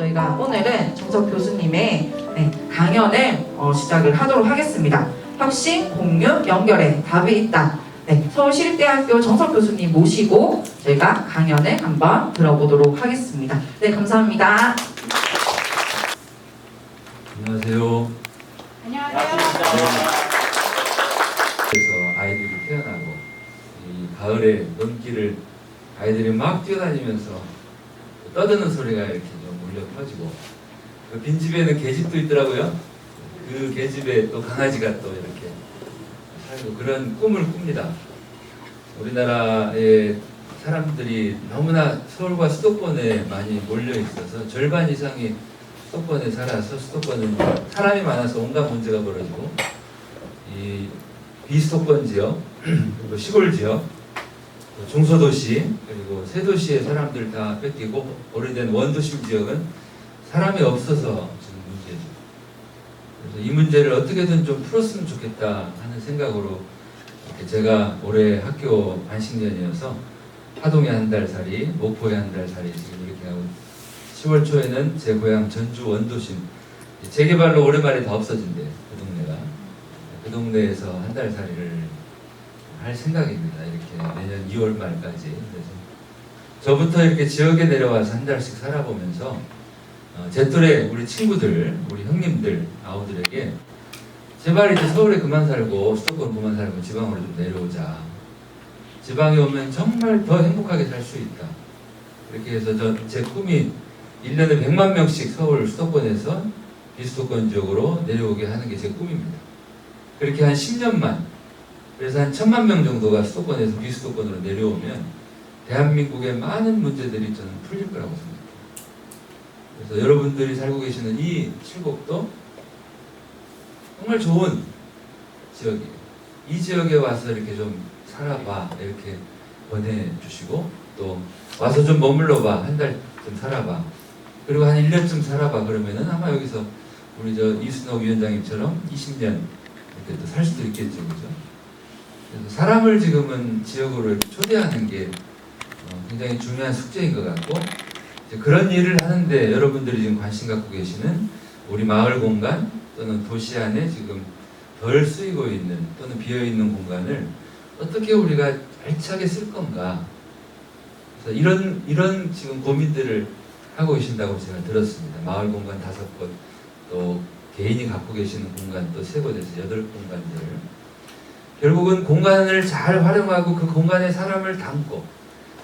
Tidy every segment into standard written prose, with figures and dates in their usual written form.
저희가 오늘은 정석 교수님의 강연을 시작을 하도록 하겠습니다. 혁신, 공유, 연결에 답이 있다. 서울시립대학교 정석 교수님 모시고 저희가 강연을 한번 들어보도록 하겠습니다. 네, 감사합니다. 안녕하세요. 안녕하세요. 그래서 아이들이 태어나고 이 가을에 논길을 아이들이 막 뛰어다니면서 떠드는 소리가 이렇게 좀 울려 퍼지고 그 빈집에는 계집도 있더라고요. 그 계집에 또 강아지가 또 이렇게 살고 그런 꿈을 꿉니다. 우리나라의 사람들이 너무나 서울과 수도권에 많이 몰려 있어서 절반 이상이 수도권에 살아서 수도권은 사람이 많아서 온갖 문제가 벌어지고 이 비수도권 지역 그리고 시골 지역 중소도시 그리고 세도시의 사람들 다 뺏기고 오래된 원도심 지역은 사람이 없어서 지금 문제죠. 그래서 이 문제를 어떻게든 좀 풀었으면 좋겠다 하는 생각으로 제가 올해 학교 반식년이어서 하동에 한 달 살이, 목포에 한 달 살이 지금 이렇게 하고 10월 초에는 제 고향 전주 원도심 재개발로 오랜만에 다 없어진대요. 그 동네가. 그 동네에서 한 달 살이를 할 생각입니다. 이렇게 내년 2월 말까지. 그래서 저부터 이렇게 지역에 내려와서 한 달씩 살아보면서 제 또래 우리 친구들, 우리 형님들, 아우들에게 제발 이제 서울에 그만 살고 수도권 그만 살고 지방으로 좀 내려오자. 지방에 오면 정말 더 행복하게 살 수 있다. 이렇게 해서 제 꿈이 1년에 100만 명씩 서울 수도권에서 비수도권 지역으로 내려오게 하는 게 제 꿈입니다. 그렇게 한 10년만 그래서 한 1000만 명 정도가 수도권에서 비수도권으로 내려오면 대한민국의 많은 문제들이 저는 풀릴 거라고 생각해요. 그래서 여러분들이 살고 계시는 이 칠곡도 정말 좋은 지역이에요. 이 지역에 와서 이렇게 좀 살아봐 이렇게 보내주시고 또 와서 좀 머물러봐 한 달 좀 살아봐 그리고 한 1년쯤 살아봐 그러면은 아마 여기서 우리 저 이순옥 위원장님처럼 20년 이렇게 또 살 수도 있겠죠, 그죠? 그래서 사람을 지금은 지역으로 이렇게 초대하는 게 굉장히 중요한 숙제인 것 같고 이제 그런 일을 하는데 여러분들이 지금 관심 갖고 계시는 우리 마을 공간 또는 도시 안에 지금 덜 쓰이고 있는 또는 비어 있는 공간을 어떻게 우리가 알차게 쓸 건가? 그래서 이런 지금 고민들을 하고 계신다고 제가 들었습니다. 마을 공간 5곳, 또 개인이 갖고 계시는 공간 또 3곳에서 8공간들. 결국은 공간을 잘 활용하고 그 공간에 사람을 담고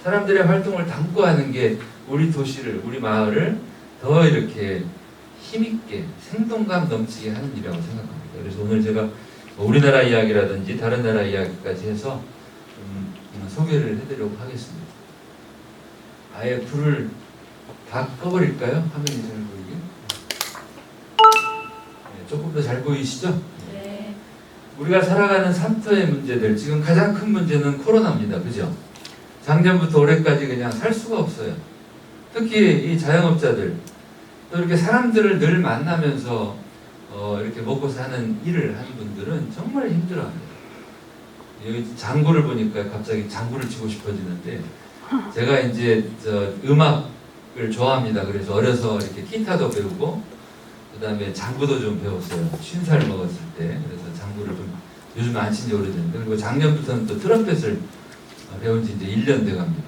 사람들의 활동을 담고 하는 게 우리 도시를, 우리 마을을 더 이렇게 힘있게 생동감 넘치게 하는 일이라고 생각합니다. 그래서 오늘 제가 우리나라 이야기라든지 다른 나라 이야기까지 해서 소개를 해드리려고 하겠습니다. 아예 불을 다 꺼버릴까요? 화면이 잘 보이게. 네, 조금 더 잘 보이시죠? 네. 우리가 살아가는 삼터의 문제들 지금 가장 큰 문제는 코로나입니다. 그죠? 작년부터 올해까지 그냥 살 수가 없어요. 특히 이 자영업자들 또 이렇게 사람들을 늘 만나면서 이렇게 먹고 사는 일을 하는 분들은 정말 힘들어합니다. 여기 장구를 보니까 갑자기 장구를 치고 싶어지는데 제가 이제 음악을 좋아합니다. 그래서 어려서 이렇게 기타도 배우고 그 다음에 장구도 좀 배웠어요. 50살 먹었을 때. 그래서 장구를 좀 요즘 안 친 지 오래됐는데 그리고 작년부터는 또 트럼펫을 배운 지 이제 1년 돼갑니다.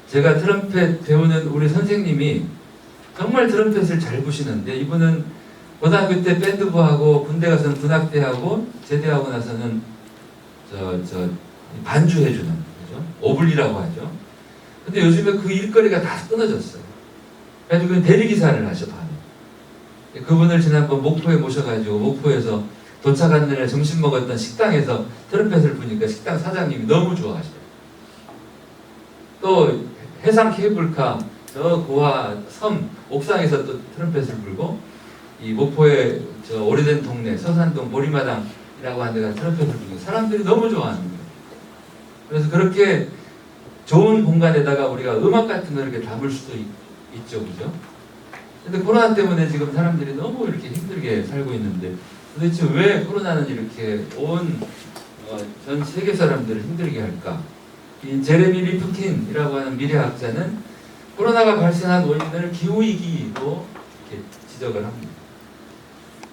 제가 트럼펫 배우는 우리 선생님이 정말 트럼펫을 잘 부시는데 이분은 고등학교 때 밴드부하고 군대 가서는 군악대하고 제대하고 나서는 반주해주는 거죠. 오블리라고 하죠. 근데 요즘에 그 일거리가 다 끊어졌어요. 그래서 그냥 대리기사를 하셔 밤에. 그분을 지난번 목포에 모셔가지고 목포에서 도착한 날에 점심 먹었던 식당에서 트럼펫을 부니까 식당 사장님이 너무 좋아하셔요. 또 해상 케이블카 저 고화 섬 옥상에서 또 트럼펫을 불고 이 목포의 저 오래된 동네 서산동 보리마당이라고 하는 데가 트럼펫을 불고 사람들이 너무 좋아하는 거예요. 그래서 그렇게 좋은 공간에다가 우리가 음악 같은 걸 이렇게 담을 수도 있죠, 그죠? 근데 코로나 때문에 지금 사람들이 너무 이렇게 힘들게 살고 있는데 도대체 왜 코로나는 이렇게 전 세계 사람들을 힘들게 할까? 이 제레미 리프킨이라고 하는 미래학자는 코로나가 발생한 원인을 기후위기로 이렇게 지적을 합니다.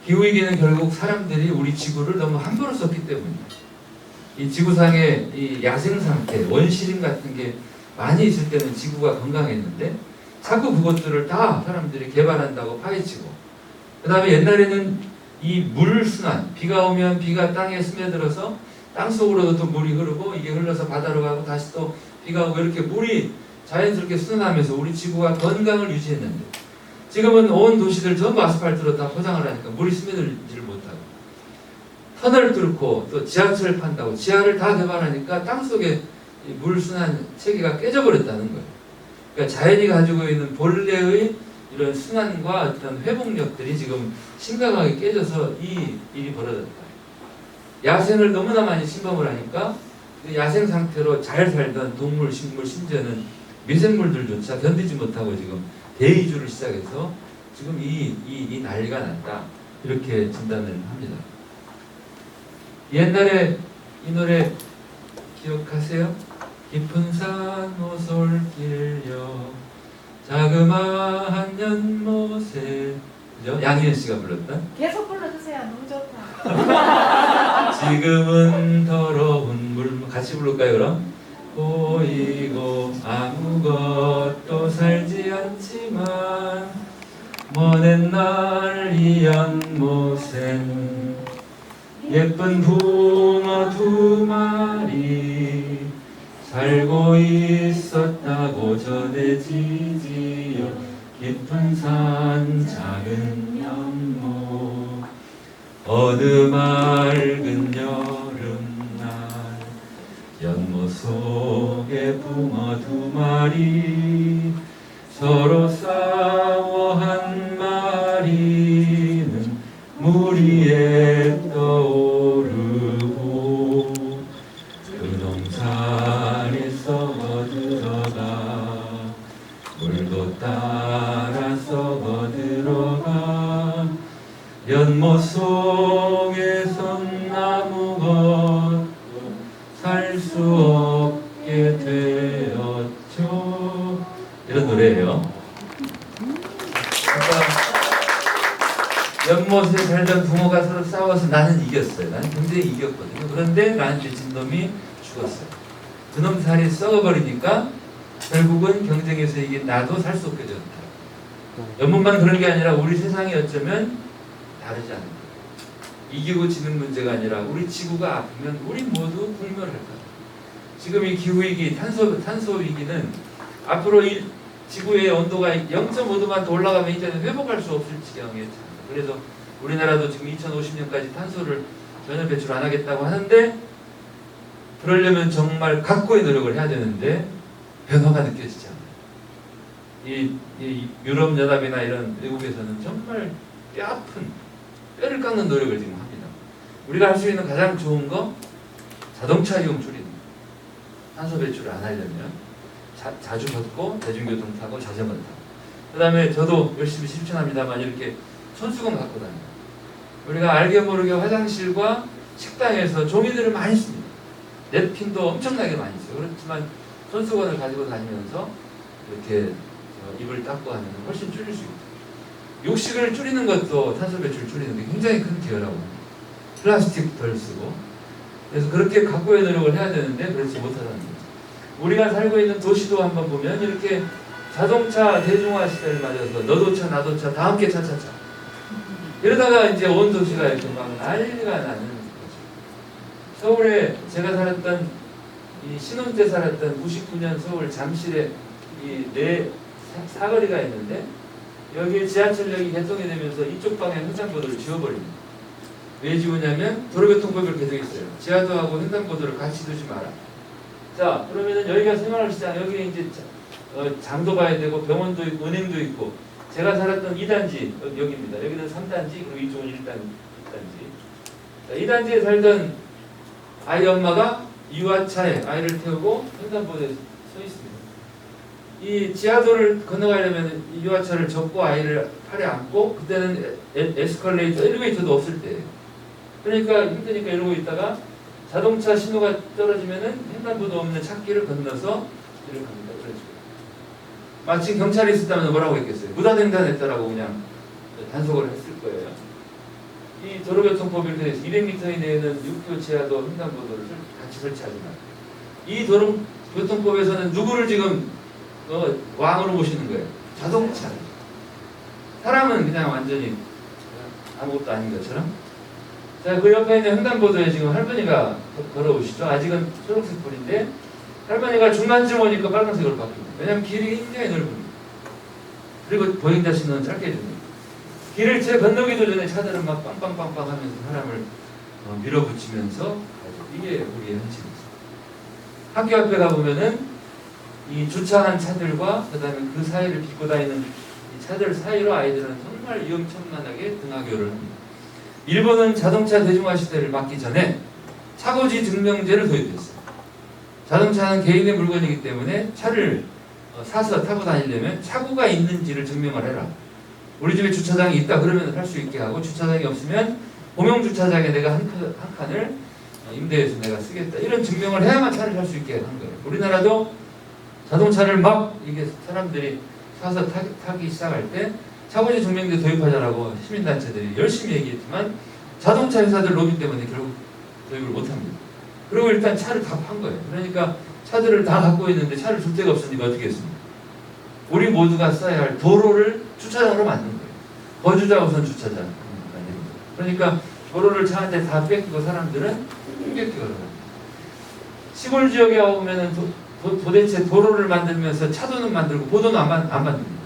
기후위기는 결국 사람들이 우리 지구를 너무 함부로 썼기 때문이에요. 이 지구상에 이 야생 상태, 원시림 같은 게 많이 있을 때는 지구가 건강했는데 자꾸 그것들을 다 사람들이 개발한다고 파헤치고, 그 다음에 옛날에는 이 물순환, 비가 오면 비가 땅에 스며들어서 땅속으로도 또 물이 흐르고 이게 흘러서 바다로 가고 다시 또 비가 오고 이렇게 물이 자연스럽게 순환하면서 우리 지구가 건강을 유지했는데, 지금은 온 도시들 전부 아스팔트로 다 포장을 하니까 물이 스며들지를 못하고, 터널 뚫고 또 지하철 판다고 지하를 다 개발하니까 땅속에 물 순환 체계가 깨져버렸다는 거예요. 그러니까 자연이 가지고 있는 본래의 이런 순환과 어떤 회복력들이 지금 심각하게 깨져서 이 일이 벌어졌다. 야생을 너무나 많이 침범을 하니까 그 야생 상태로 잘 살던 동물, 식물, 심지어는 미생물들조차 견디지 못하고 지금 대이주를 시작해서 지금 이 난리가 났다. 이렇게 진단을 합니다. 옛날에 이 노래 기억하세요? 깊은 산 오솔길여 자그마한 연못에, 그죠? 양희은 씨가 불렀던 계속 불러주세요. 너무 좋다. 지금은 더러운 물, 같이 부를까요 그럼? 보이고 아무것도 살지 않지만 먼 옛날 이 연못엔 예쁜 붕어 2마리 살고 있었다고 전해지지요. 깊은 산 작은 연못 어느 맑은 여름날 연못 속에 붕어 2마리 서로 싸워 한 마리는 물 위에 떠오르고 그 농산에 썩어 들어가 물도 따라 썩어 들어가 연못 속에선 아무것도 살 수 없게 되었죠. 이런 노래예요. 그러니까 연못에 살던 붕어가 서로 싸워서 나는 이겼어요. 나는 굉장히 이겼거든요. 그런데 나한테 진 놈이 죽었어요. 그놈 살이 썩어버리니까 결국은 경쟁에서 이긴 나도 살 수 없게 되었다. 연못만 그런 게 아니라 우리 세상이 어쩌면 다르지 않을까. 이기고 지는 문제가 아니라 우리 지구가 아프면 우리 모두 공멸할 거야. 지금 이 기후위기, 탄소 위기는 앞으로 이 지구의 온도가 0.5도만 더 올라가면 이제는 회복할 수 없을 지경에. 그래서 우리나라도 지금 2050년까지 탄소를 전혀 배출 안 하겠다고 하는데, 그러려면 정말 각고의 노력을 해야 되는데 변화가 느껴지지 않아요. 이 유럽연합이나 이런 외국에서는 정말 뼈아픈 뼈를 깎는 노력을 지금 합니다. 우리가 할 수 있는 가장 좋은 거, 자동차 이용 줄이는 거. 탄소 배출을 안 하려면 자주 걷고 대중교통 타고 자전거 타고, 그 다음에 저도 열심히 실천합니다만 이렇게 손수건 갖고 다녀요. 우리가 알게 모르게 화장실과 식당에서 종이들을 많이 씁니다. 냅킨도 엄청나게 많이 써요. 그렇지만 손수건을 가지고 다니면서 이렇게 입을 닦고 하면 훨씬 줄일 수 있고, 욕식을 줄이는 것도 탄소 배출 줄이는 게 굉장히 큰 기여라고 합니다. 플라스틱 덜 쓰고. 그래서 그렇게 각고의 노력을 해야 되는데 그렇지 못하다는 거죠. 우리가 살고 있는 도시도 한번 보면 이렇게 자동차 대중화 시대를 맞아서 너도 차 나도 차 다 함께 차차차 이러다가 이제 온 도시가 이렇게 막 난리가 나는 거죠. 서울에 제가 살았던 이 신혼 때 살았던 99년 서울 잠실에 이 네 사거리가 있는데, 여기 지하철역이 개통이 되면서 이쪽 방에 횡단보도를 지워버립니다. 왜 지우냐면 도로교통법이 계속 있어요. 지하도하고 횡단보도를 같이 두지 마라. 자, 그러면은 여기가 생활시장, 여기 이제 장도 봐야 되고 병원도 있고 은행도 있고, 제가 살았던 2단지 여기입니다. 여기는 3단지, 그리고 이쪽은 1단지. 자, 2단지에 살던 아이 엄마가 유아차에 아이를 태우고 횡단보도에 서 있습니다. 이 지하도를 건너가려면 이 유아차를 접고 아이를 팔에 안고, 그때는 에스컬레이터, 엘리베이터도 없을 때예요. 그러니까 힘드니까 이러고 있다가 자동차 신호가 떨어지면은 횡단보도 없는 찾기를 건너서 이렇게 갑니다. 그런 식으로. 마치 경찰이 있었다면 뭐라고 했겠어요? 무단횡단했다라고 그냥 단속을 했을 거예요. 이 도로교통법에 대해서 200m 이내에는 6km 지하도 횡단보도를 같이 설치하지 말고, 이 도로교통법에서는 누구를 지금 왕으로 모시는 거예요? 자동차. 사람은 그냥 완전히 아무것도 아닌 것처럼. 자, 그 옆에 있는 횡단보도에 지금 할머니가 걸어오시죠. 아직은 초록색 불인데 할머니가 중간쯤 오니까 빨간색으로 바뀝니다. 왜냐하면 길이 굉장히 넓습니다. 그리고 보행자 신호는 짧게 줍니다. 길을 채 건너기도 전에 차들은 막 빵빵빵빵 하면서 사람을 밀어붙이면서 가죠. 이게 우리의 현실입니다. 학교 앞에 가보면은 이 주차한 차들과 그 다음에 그 사이를 빗고 다니는 이 차들 사이로 아이들은 정말 위험천만하게 등하교를 합니다. 일본은 자동차 대중화 시대를 막기 전에 차고지 증명제를 도입했어요. 자동차는 개인의 물건이기 때문에 차를 사서 타고 다니려면 차고가 있는지를 증명을 해라. 우리 집에 주차장이 있다 그러면 할 수 있게 하고, 주차장이 없으면 공용 주차장에 내가 한 칸을 임대해서 내가 쓰겠다, 이런 증명을 해야만 차를 살 수 있게 한 거예요. 우리나라도 자동차를 막 이게 사람들이 사서 타기 시작할 때 차고지 증명제 도입하자라고 시민단체들이 열심히 얘기했지만 자동차 회사들 로비 때문에 결국 도입을 못합니다. 그리고 일단 차를 다 판 거예요. 그러니까 차들을 다 갖고 있는데 차를 줄 데가 없으니까 어떻게 했습니까? 우리 모두가 써야 할 도로를 주차장으로 만든 거예요. 거주자 우선 주차장 만든 거예요. 그러니까 도로를 차한테 다 뺏기고 사람들은 힘겹게 걸어갑니다. 시골 지역에 오면은 도대체 도로를 만들면서 차도는 만들고 보도는 안 만듭니다.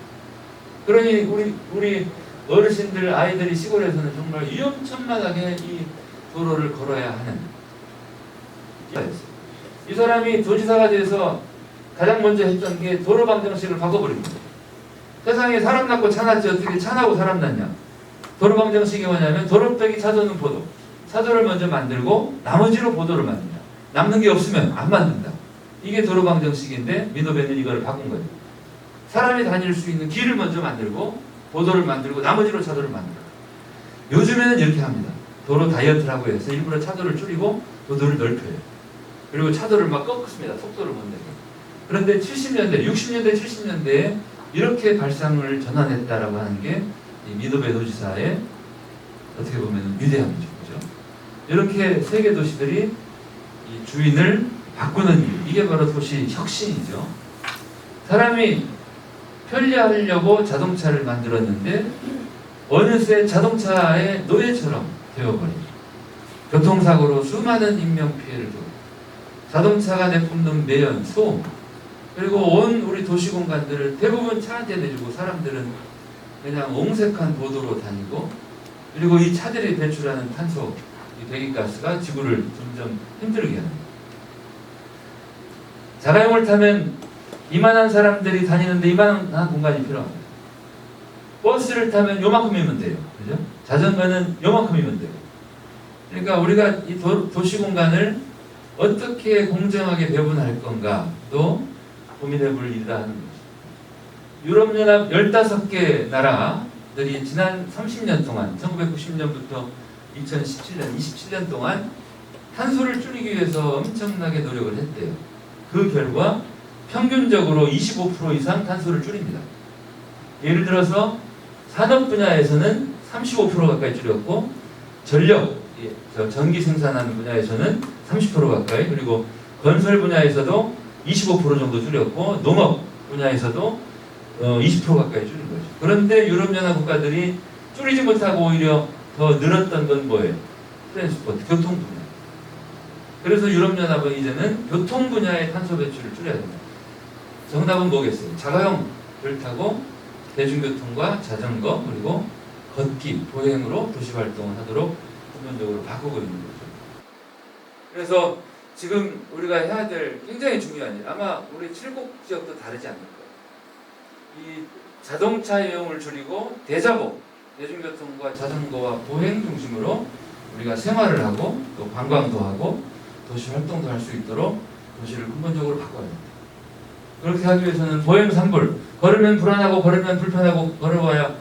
그러니 우리 어르신들, 아이들이 시골에서는 정말 위험천만하게 이 도로를 걸어야 하는 이 사람이 도지사가 돼서 가장 먼저 했던 게 도로 방정식을 바꿔버립니다. 세상에 사람 낳고 차 낳지 어떻게 차 나고 사람 낳냐? 도로 방정식이 뭐냐면 도로 빼기 차도는 보도. 차도를 먼저 만들고 나머지로 보도를 만든다. 남는 게 없으면 안 만든다. 이게 도로 방정식인데 민노배는 이걸 바꾼 거예요. 사람이 다닐 수 있는 길을 먼저 만들고 보도를 만들고 나머지로 차도를 만들어요. 요즘에는 이렇게 합니다. 도로 다이어트라고 해서 일부러 차도를 줄이고 도로를 넓혀요. 그리고 차도를 막 꺾습니다. 속도를 못 내게. 그런데 70년대, 60년대, 70년대에 이렇게 발상을 전환했다라고 하는 게 미노베 도지사의 어떻게 보면 위대함이죠. 그죠? 이렇게 세계 도시들이 이 주인을 바꾸는 일, 이게 바로 도시 혁신이죠. 사람이 편리하려고 자동차를 만들었는데 어느새 자동차의 노예처럼 되어버립니다. 교통사고로 수많은 인명피해를 주고 자동차가 내뿜는 매연, 소음, 그리고 온 우리 도시 공간들을 대부분 차 한 대 내주고 사람들은 그냥 옹색한 보도로 다니고, 그리고 이 차들이 배출하는 탄소, 이 배기가스가 지구를 점점 힘들게 합니다. 자가용을 타면 이만한 사람들이 다니는데 이만한 공간이 필요합니다. 버스를 타면 요만큼이면 돼요. 그죠? 자전거는 요만큼이면 돼요. 그러니까 우리가 이 도시 공간을 어떻게 공정하게 배분할 건가도 고민해 볼 일이다 하는 거죠. 유럽연합 15개 나라들이 지난 30년 동안 1990년부터 2017년 27년 동안 탄소를 줄이기 위해서 엄청나게 노력을 했대요. 그 결과 평균적으로 25% 이상 탄소를 줄입니다. 예를 들어서 산업 분야에서는 35% 가까이 줄였고, 전력, 전기 생산하는 분야에서는 30% 가까이, 그리고 건설 분야에서도 25% 정도 줄였고, 농업 분야에서도 20% 가까이 줄인 거죠. 그런데 유럽연합 국가들이 줄이지 못하고 오히려 더 늘었던 건 뭐예요? 트랜스포트, 교통 분야. 그래서 유럽연합은 이제는 교통 분야의 탄소 배출을 줄여야 됩니다. 정답은 뭐겠어요? 자가용을 타고 대중교통과 자전거, 그리고 걷기, 보행으로 도시 활동을 하도록 근본적으로 바꾸고 있는 거죠. 그래서 지금 우리가 해야 될 굉장히 중요한 일, 아마 우리 7곡 지역도 다르지 않을 거예요. 이 자동차 이용을 줄이고 대자보, 대중교통과 자전거와 보행 중심으로 우리가 생활을 하고 또 관광도 하고 도시 활동도 할 수 있도록 도시를 근본적으로 바꿔야 합니다. 그렇게 하기 위해서는 보행 3불, 걸으면 불안하고 걸으면 불편하고 걸어와야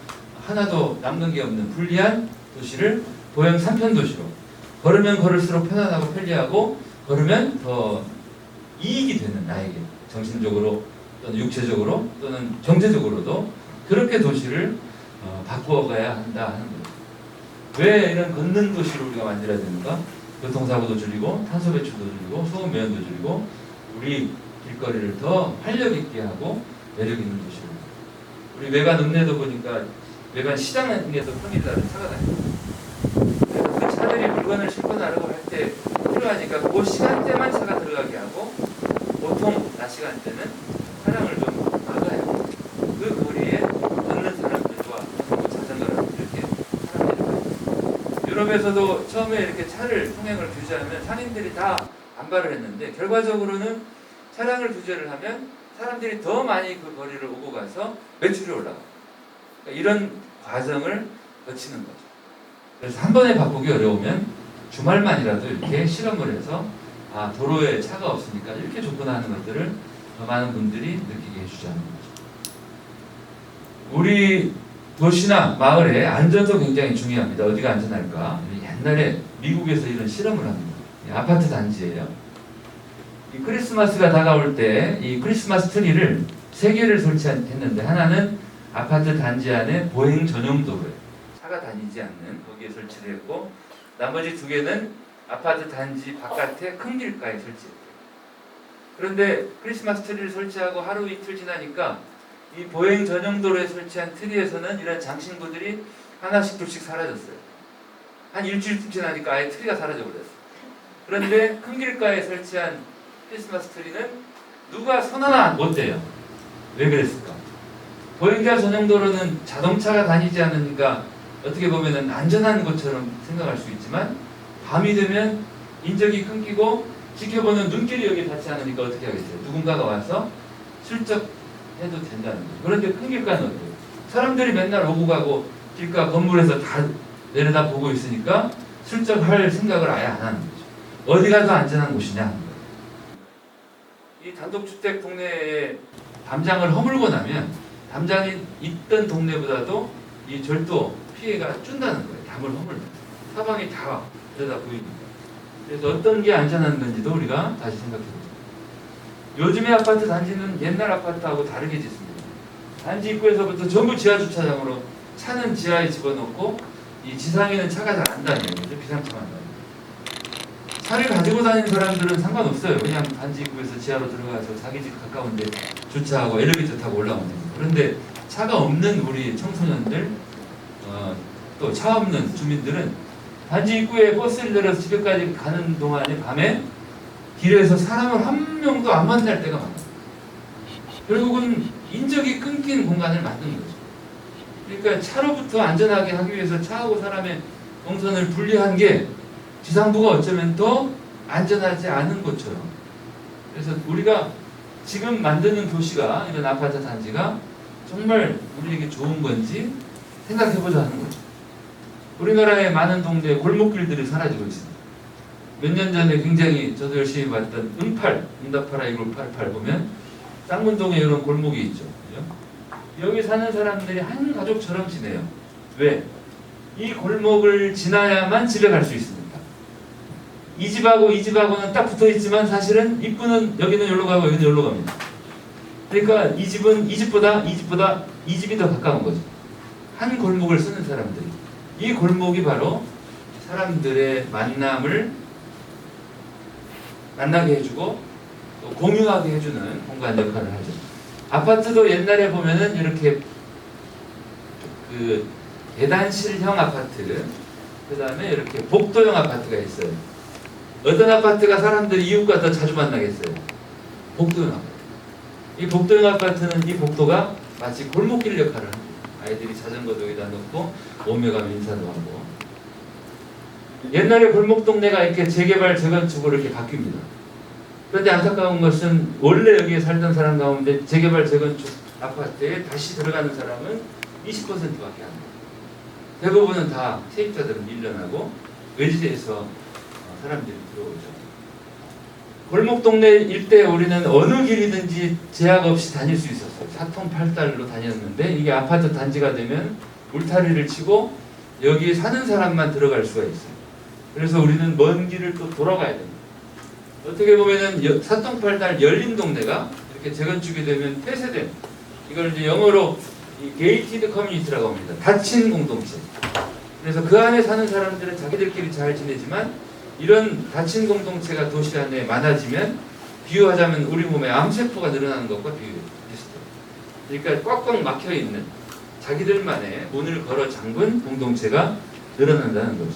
하나도 남는 게 없는 불리한 도시를 보행 3편 도시로, 걸으면 걸을수록 편안하고 편리하고 걸으면 더 이익이 되는, 나에게 정신적으로 또는 육체적으로 또는 경제적으로도 그렇게 도시를 바꾸어가야 한다 하는 거죠. 왜 이런 걷는 도시를 우리가 만들어야 되는가? 교통사고도 줄이고 탄소 배출도 줄이고 소음 오염도 줄이고 우리 길거리를 더 활력 있게 하고 매력 있는 도시를. 우리 외관 읍내도 보니까 외관 시장에도 평일날은 차가 다니고 그래서 그 차들이 물건을 싣고 나르고 할 때 필요하니까 그 시간대만 차가 들어가게 하고 보통 낮 시간대는 차량을 좀 막아요. 그 거리에 걷는 사람들과 자전거를 이렇게 사람들이 많아요. 유럽에서도 처음에 이렇게 차를 통행을 규제하면 상인들이 다 반발을 했는데 결과적으로는 차량을 규제를 하면 사람들이 더 많이 그 거리를 오고 가서 매출이 올라가요. 그러니까 이런 과정을 거치는 거죠. 그래서 한 번에 바꾸기 어려우면 주말만이라도 이렇게 실험을 해서 도로에 차가 없으니까 이렇게 좋구나 하는 것들을 더 많은 분들이 느끼게 해주자는 거죠. 우리 도시나 마을의 안전도 굉장히 중요합니다. 어디가 안전할까? 옛날에 미국에서 이런 실험을 합니다. 아파트 단지예요. 이 크리스마스가 다가올 때 이 크리스마스 트리를 3개를 설치했는데 하나는 아파트 단지 안에 보행 전용 도로에 차가 다니지 않는 거기에 설치를 했고 나머지 2개는 아파트 단지 바깥에 큰 길가에 설치했대요. 그런데 크리스마스 트리를 설치하고 하루 이틀 지나니까 이 보행 전용 도로에 설치한 트리에서는 이런 장신구들이 하나씩 둘씩 사라졌어요. 한 일주일쯤 지나니까 아예 트리가 사라져 버렸어요. 그런데 큰 길가에 설치한 크리스마스 트리는 누가 손 하나 못 대요. 왜 그랬을까? 보행자 전용 도로는 자동차가 다니지 않으니까 어떻게 보면 안전한 것처럼 생각할 수 있지만 밤이 되면 인적이 끊기고 지켜보는 눈길이 여기 닿지 않으니까 어떻게 하겠어요? 누군가가 와서 슬쩍 해도 된다는 거예요. 그런데 큰 길가는 어때요? 사람들이 맨날 오고 가고 길가 건물에서 다 내려다 보고 있으니까 슬쩍 할 생각을 아예 안 하는 거죠. 어디가 더 안전한 곳이냐 하는 거예요. 이 단독주택 동네에 담장을 허물고 나면 담장이 있던 동네보다도 이 절도 피해가 준다는 거예요. 담을 허물면 사방이 다 들여다 보이니까. 그래서 어떤 게 안전한 건지도 우리가 다시 생각해보죠. 요즘의 아파트 단지는 옛날 아파트하고 다르게 짓습니다. 단지 입구에서부터 전부 지하 주차장으로 차는 지하에 집어넣고 이 지상에는 차가 잘 안 다니는 거죠. 비상차만 다니는. 차를 가지고 다니는 사람들은 상관없어요. 그냥 단지 입구에서 지하로 들어가서 자기 집 가까운데 주차하고 엘리베이터 타고 올라오면 됩니다. 그런데 차가 없는 우리 청소년들 또 차 없는 주민들은 단지 입구에 버스를 내려서 집에까지 가는 동안에 밤에 길에서 사람을 한 명도 안 만날 때가 많아요. 결국은 인적이 끊긴 공간을 만든 거죠. 그러니까 차로부터 안전하게 하기 위해서 차하고 사람의 동선을 분리한 게 지상부가 어쩌면 더 안전하지 않은 것처럼. 그래서 우리가 지금 만드는 도시가 이런 아파트 단지가 정말 우리에게 좋은 건지 생각해보자 하는 거죠. 우리나라의 많은 동네에 골목길들이 사라지고 있습니다. 몇 년 전에 굉장히 저도 열심히 봤던 응답하라 1988 보면 쌍문동에 이런 골목이 있죠. 그죠? 여기 사는 사람들이 한 가족처럼 지내요. 왜? 이 골목을 지나야만 집에 갈 수 있습니다. 이 집하고 이 집하고는 딱 붙어 있지만 사실은 입구는 여기는 여기로 가고 여기는 여기로 갑니다. 그러니까 이 집은 이 집보다 이 집이 더 가까운 거죠. 한 골목을 쓰는 사람들이. 이 골목이 바로 사람들의 만남을 만나게 해주고 또 공유하게 해주는 공간 역할을 하죠. 아파트도 옛날에 보면은 이렇게 그 계단실형 아파트, 그 다음에 이렇게 복도형 아파트가 있어요. 어떤 아파트가 사람들이 이웃과 더 자주 만나겠어요? 복도형 아파트. 이 복도형 아파트는 이 복도가 마치 골목길 역할을 합니다. 아이들이 자전거도 여기다 넣고 오며가며 인사도 하고. 옛날에 골목 동네가 이렇게 재개발 재건축으로 이렇게 바뀝니다. 그런데 안타까운 것은 원래 여기에 살던 사람 가운데 재개발 재건축 아파트에 다시 들어가는 사람은 20%밖에 안 돼요. 대부분은 다 세입자들은 밀려나고 외지에서 사람들이 들어오죠. 골목 동네 일대에 우리는 어느 길이든지 제약 없이 다닐 수 있었어요. 사통팔달로 다녔는데 이게 아파트 단지가 되면 울타리를 치고 여기 사는 사람만 들어갈 수가 있어요. 그래서 우리는 먼 길을 또 돌아가야 됩니다. 어떻게 보면은 사통팔달 열린 동네가 이렇게 재건축이 되면 폐쇄된, 이걸 이제 영어로 이 gated community라고 합니다. 닫힌 공동체. 그래서 그 안에 사는 사람들은 자기들끼리 잘 지내지만 이런 닫힌 공동체가 도시 안에 많아지면 비유하자면 우리 몸에 암세포가 늘어나는 것과 비슷해요. 그러니까 꽉꽉 막혀 있는 자기들만의 문을 걸어 잠근 공동체가 늘어난다는 거죠.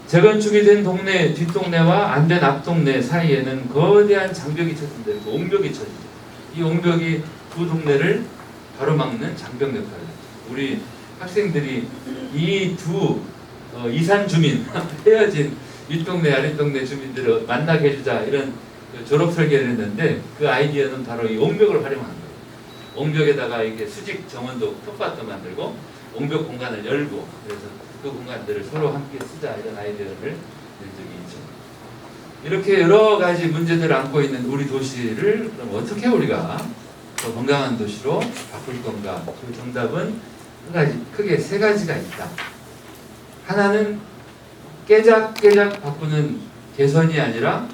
재건축이 된 동네 뒷동네와 안 된 앞동네 사이에는 거대한 장벽이 쳐진다. 그 옹벽이 쳐지죠. 이 옹벽이 두 동네를 가로막는 장벽 역할을 해요. 우리 학생들이 이 두 이산 주민 헤어진 윗동네 아랫동네 주민들을 만나게 해주자 이런 그 졸업 설계를 했는데 그 아이디어는 바로 이 옹벽을 활용하는 거예요. 옹벽에다가 이렇게 수직 정원도 텃밭도 만들고 옹벽 공간을 열고 그래서 그 공간들을 서로 함께 쓰자 이런 아이디어를 낸 적이 있죠. 이렇게 여러 가지 문제들을 안고 있는 우리 도시를 그럼 어떻게 우리가 더 건강한 도시로 바꿀 건가? 그 정답은 크게 세 가지가 있다. 하나는 깨작깨작 바꾸는 개선이 아니라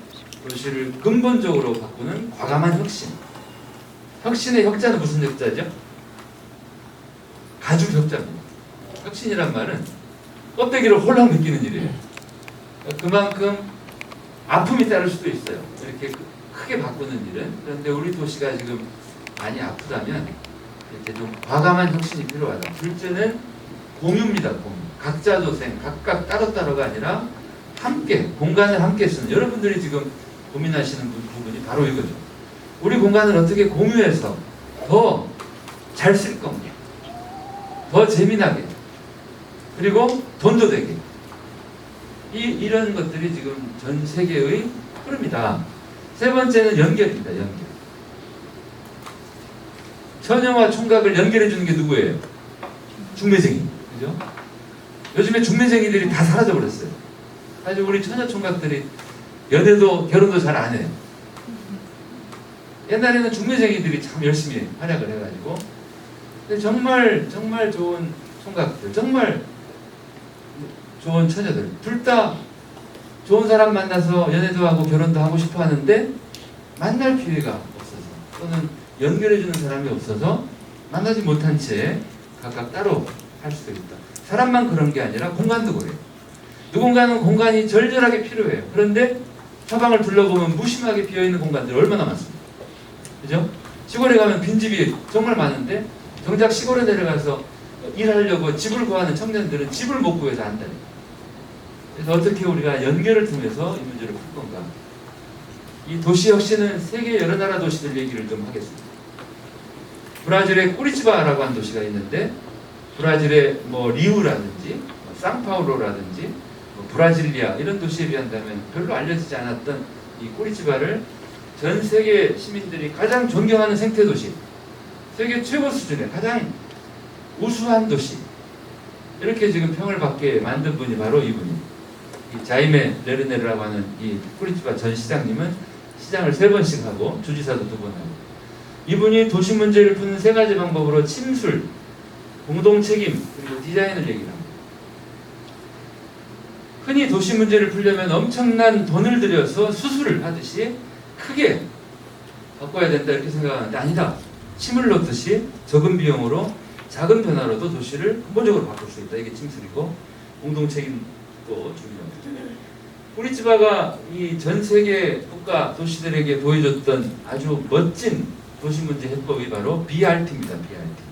도시를 근본적으로 바꾸는 과감한 혁신. 혁신의 혁자는 무슨 혁자죠? 가죽 혁자입니다. 혁신이란 말은 껍데기를 홀랑 느끼는 일이에요. 그만큼 아픔이 따를 수도 있어요. 이렇게 크게 바꾸는 일은. 그런데 우리 도시가 지금 많이 아프다면 이렇게 좀 과감한 혁신이 필요하다. 둘째는 공유입니다. 공유. 각자 도생, 각각 따로따로가 아니라 함께, 공간을 함께 쓰는. 여러분들이 지금 고민하시는 부분이 바로 이거죠. 우리 공간을 어떻게 공유해서 더 잘 쓸 건가, 더 재미나게, 그리고 돈도 되게. 이런 것들이 지금 전 세계의 흐름이다. 세 번째는 연결입니다. 연결. 처녀와 총각을 연결해 주는 게 누구예요? 중매쟁이. 그죠? 요즘에 중매쟁이들이 다 사라져 버렸어요. 사실 우리 처녀 총각들이 연애도 결혼도 잘 안 해요. 옛날에는 중매쟁이들이 참 열심히 활약을 해가지고 근데 정말 좋은 총각들, 정말 좋은 처녀들 둘 다 좋은 사람 만나서 연애도 하고 결혼도 하고 싶어 하는데 만날 기회가 없어서 또는 연결해주는 사람이 없어서 만나지 못한 채 각각 따로 할 수도 있다. 사람만 그런 게 아니라 공간도 그래요. 누군가는 공간이 절절하게 필요해요. 그런데 서방을 둘러보면 무심하게 비어있는 공간들이 얼마나 많습니까? 그죠? 시골에 가면 빈집이 정말 많은데 정작 시골에 내려가서 일하려고 집을 구하는 청년들은 집을 못 구해서 안다니. 그래서 어떻게 우리가 연결을 통해서 이 문제를 풀 건가? 이 도시 혁신은 세계 여러 나라 도시들 얘기를 좀 하겠습니다. 브라질의 꾸리치바라고 하는 도시가 있는데 브라질의 뭐 리우라든지 상파울로라든지 브라질리아 이런 도시에 비한다면 별로 알려지지 않았던 이 꾸리치바를 전 세계 시민들이 가장 존경하는 생태 도시, 세계 최고 수준의 가장 우수한 도시 이렇게 지금 평을 받게 만든 분이 바로 이분입니다. 이 자이메 레르네르라고 하는 이 꾸리치바 전 시장님은 시장을 3번씩 하고 주지사도 2번 하고 이분이 도시 문제를 푸는 3가지 방법으로 침술, 공동책임 그리고 디자인을 얘기를 합니다. 흔히 도시 문제를 풀려면 엄청난 돈을 들여서 수술을 하듯이 크게 바꿔야 된다 이렇게 생각하는데 아니다. 침을 놓듯이 적은 비용으로 작은 변화로도 도시를 근본적으로 바꿀 수 있다. 이게 침술이고 공동책임도 중요합니다. 꾸리치바가 이 전 세계 국가 도시들에게 보여줬던 아주 멋진 도시 문제 해법이 바로 BRT입니다. BRT.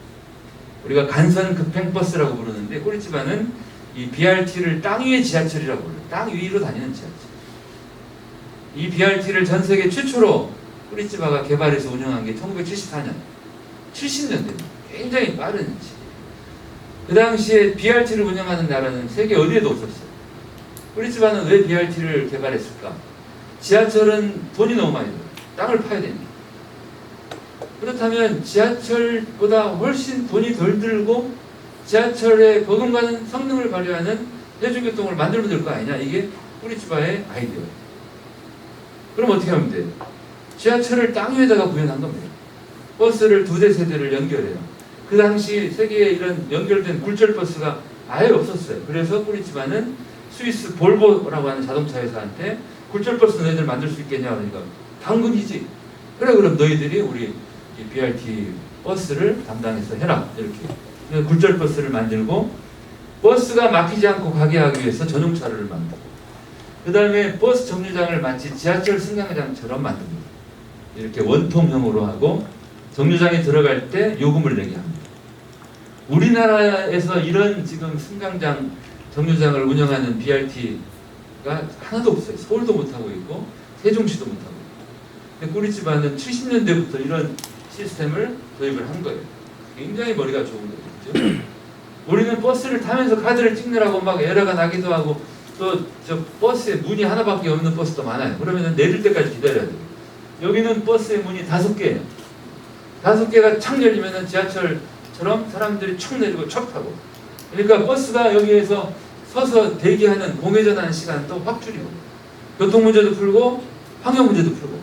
우리가 간선 급행버스라고 부르는데 꾸리치바는 이 BRT를 땅 위의 지하철이라고 불러요. 땅 위로 다니는 지하철. 이 BRT를 전 세계 최초로 꾸리치바가 개발해서 운영한 게 1974년. 70년 됩니다. 굉장히 빠른 시기. 그 당시에 BRT를 운영하는 나라는 세계 어디에도 없었어요. 꾸리치바는 왜 BRT를 개발했을까? 지하철은 돈이 너무 많이 들어요. 땅을 파야 됩니다. 그렇다면 지하철보다 훨씬 돈이 덜 들고 지하철에 버금가는 성능을 발휘하는 대중교통을 만들면 될 거 아니냐. 이게 꾸리치바의 아이디어예요. 그럼 어떻게 하면 돼요? 지하철을 땅 위에다가 구현한 겁니다. 버스를 2대 세대를 연결해요. 그 당시 세계에 이런 연결된 굴절버스가 아예 없었어요. 그래서 꾸리치바는 스위스 볼보라고 하는 자동차 회사한테 굴절버스 너희들 만들 수 있겠냐 그러니까 당근이지. 그래 그럼 너희들이 우리 이 BRT 버스를 담당해서 해라 이렇게. 그래서 굴절 버스를 만들고 버스가 막히지 않고 가게 하기 위해서 전용차를 만들고 그 다음에 버스 정류장을 마치 지하철 승강장처럼 만듭니다. 이렇게 원통형으로 하고 정류장에 들어갈 때 요금을 내게 합니다. 우리나라에서 이런 지금 승강장 정류장을 운영하는 BRT가 하나도 없어요. 서울도 못하고 있고 세종시도 못하고 있고. 근데 꾸리치바는 70년대부터 이런 시스템을 도입을 한 거예요. 굉장히 머리가 좋은 거죠. 우리는 버스를 타면서 카드를 찍느라고 막 에러가 나기도 하고 또 저 버스에 문이 하나밖에 없는 버스도 많아요. 그러면 내릴 때까지 기다려야 돼요. 여기는 버스의 문이 5개예요. 5개가 착 열리면 지하철처럼 사람들이 촉 내리고 촉 타고. 그러니까 버스가 여기에서 서서 대기하는 공회전하는 시간도 확 줄이고 교통 문제도 풀고 환경 문제도 풀고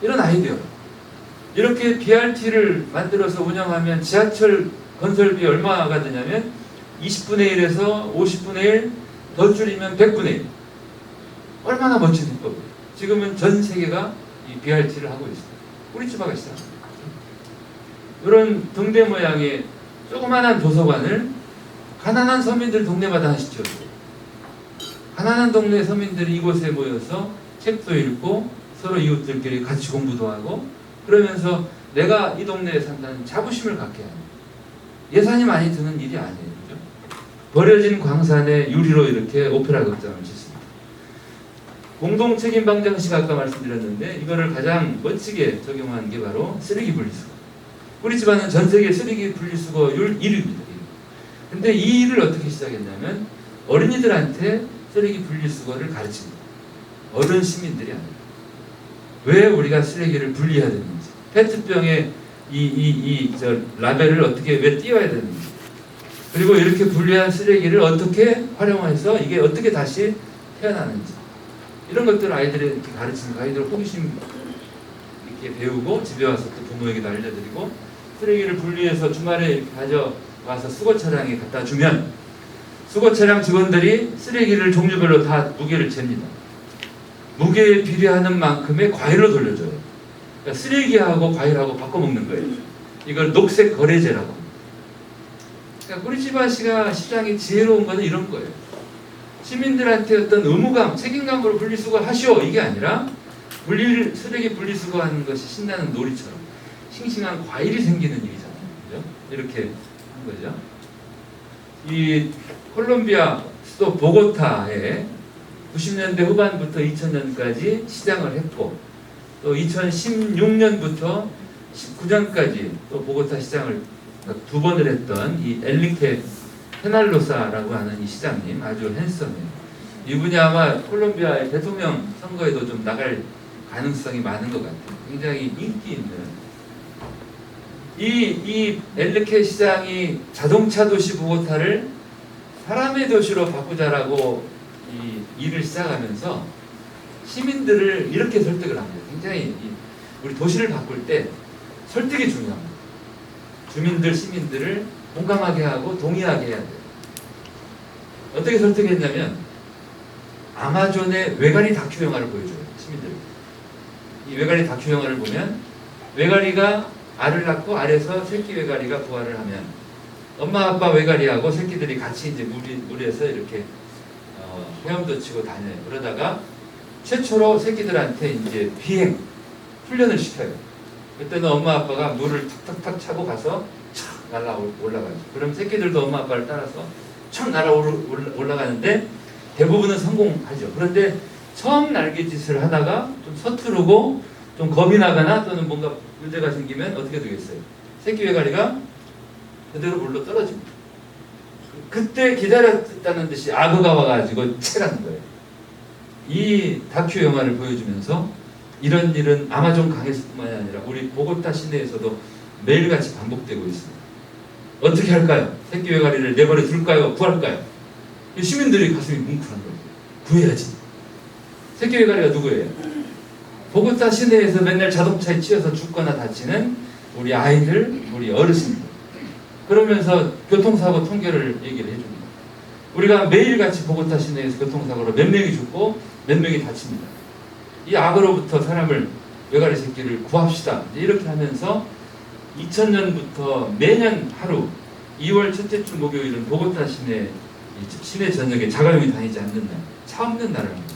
이런 아이디어. 이렇게 BRT를 만들어서 운영하면 지하철 건설비 얼마가 되냐면 20분의 1에서 50분의 1 더 줄이면 100분의 1. 얼마나 멋진 해법이에요. 지금은 전 세계가 이 BRT를 하고 있어요. 꾸리치바가 시작합니다. 이런 등대 모양의 조그만한 도서관을 가난한 서민들 동네마다 하나씩 지었어요. 가난한 동네 서민들이 이곳에 모여서 책도 읽고 서로 이웃들끼리 같이 공부도 하고 그러면서 내가 이 동네에 산다는 자부심을 갖게 하는 예산이 많이 드는 일이 아니에요. 그죠? 버려진 광산에 유리로 이렇게 오페라 극장을 짓습니다. 공동 책임 방정식 아까 말씀드렸는데 이거를 가장 멋지게 적용한 게 바로 쓰레기 분리수거. 꾸리치바는 전 세계 쓰레기 분리수거율 1위입니다. 근데 이 일을 어떻게 시작했냐면 어린이들한테 쓰레기 분리수거를 가르칩니다. 어른 시민들이 아니라. 왜 우리가 쓰레기를 분리해야 되는지, 페트병에 저 라벨을 어떻게 왜 띄워야 되는지, 그리고 이렇게 분리한 쓰레기를 어떻게 활용해서 이게 어떻게 다시 태어나는지 이런 것들을 아이들에 이렇게 가르치는 거 아이들 호기심 있게 배우고 집에 와서 또 부모에게도 알려드리고 쓰레기를 분리해서 주말에 이렇게 가져와서 수거 차량에 갖다 주면 수거 차량 직원들이 쓰레기를 종류별로 다 무게를 잽니다. 무게에 비례하는 만큼의 과일로 돌려줘요. 그러니까 쓰레기하고 과일하고 바꿔 먹는 거예요. 이걸 녹색 거래제라고 합니다. 그러니까 꾸리치바 시장이 지혜로운 거는 이런 거예요. 시민들한테 어떤 의무감, 책임감으로 분리수거 하시오 이게 아니라 쓰레기 분리수거하는 것이 신나는 놀이처럼 싱싱한 과일이 생기는 일이잖아요. 그죠? 이렇게 한 거죠. 이 콜롬비아 수도 보고타에 90년대 후반부터 2000년까지 시장을 했고 또 2016년부터 19년까지 또 보고타 시장을 2번을 했던 이 엘리케 페날로사라고 하는 이 시장님 아주 핸섬해요. 이분이 아마 콜롬비아의 대통령 선거에도 좀 나갈 가능성이 많은 것 같아요. 굉장히 인기 있는 이 엘리케 시장이 자동차 도시 보고타를 사람의 도시로 바꾸자라고 이 일을 시작하면서 시민들을 이렇게 설득을 합니다. 굉장히 우리 도시를 바꿀 때 설득이 중요합니다. 주민들, 시민들을 공감하게 하고 동의하게 해야 돼요. 어떻게 설득했냐면 아마존의 외가리 다큐 영화를 보여줘요. 시민들. 이 외가리 다큐 영화를 보면 외가리가 알을 낳고 알에서 새끼 외가리가 부화를 하면 엄마 아빠 외가리하고 새끼들이 같이 이제 물에서 이렇게 헤엄도 치고 다녀요. 그러다가 최초로 새끼들한테 이제 비행 훈련을 시켜요. 그때는 엄마 아빠가 물을 탁탁탁 차고 가서 촥 날아 올라가죠. 그럼 새끼들도 엄마 아빠를 따라서 촥 날아 올라가는데 대부분은 성공하죠. 그런데 처음 날개짓을 하다가 좀 서투르고 좀 겁이 나거나 또는 뭔가 문제가 생기면 어떻게 되겠어요? 새끼 외가리가 그대로 물로 떨어집니다. 그때 기다렸다는 듯이 악어가 와가지고 채가는 거예요. 이 다큐 영화를 보여주면서 이런 일은 아마존 강에서뿐만이 아니라 우리 보고타 시내에서도 매일같이 반복되고 있습니다. 어떻게 할까요? 새끼 외가리를 내버려 둘까요? 구할까요? 시민들이 가슴이 뭉클한 거예요. 구해야지. 새끼 외가리가 누구예요? 보고타 시내에서 맨날 자동차에 치여서 죽거나 다치는 우리 아이들, 우리 어르신들. 그러면서 교통사고 통계를 얘기를 해줍니다. 우리가 매일같이 보고타 시내에서 교통사고로 몇 명이 죽고 몇 명이 다칩니다. 이 악으로부터 사람을 외가리 새끼를 구합시다. 이제 이렇게 하면서 2000년부터 매년 하루 2월 첫째 주 목요일은 보고타 시내 전역에 자가용이 다니지 않는 날, 차 없는 날입니다.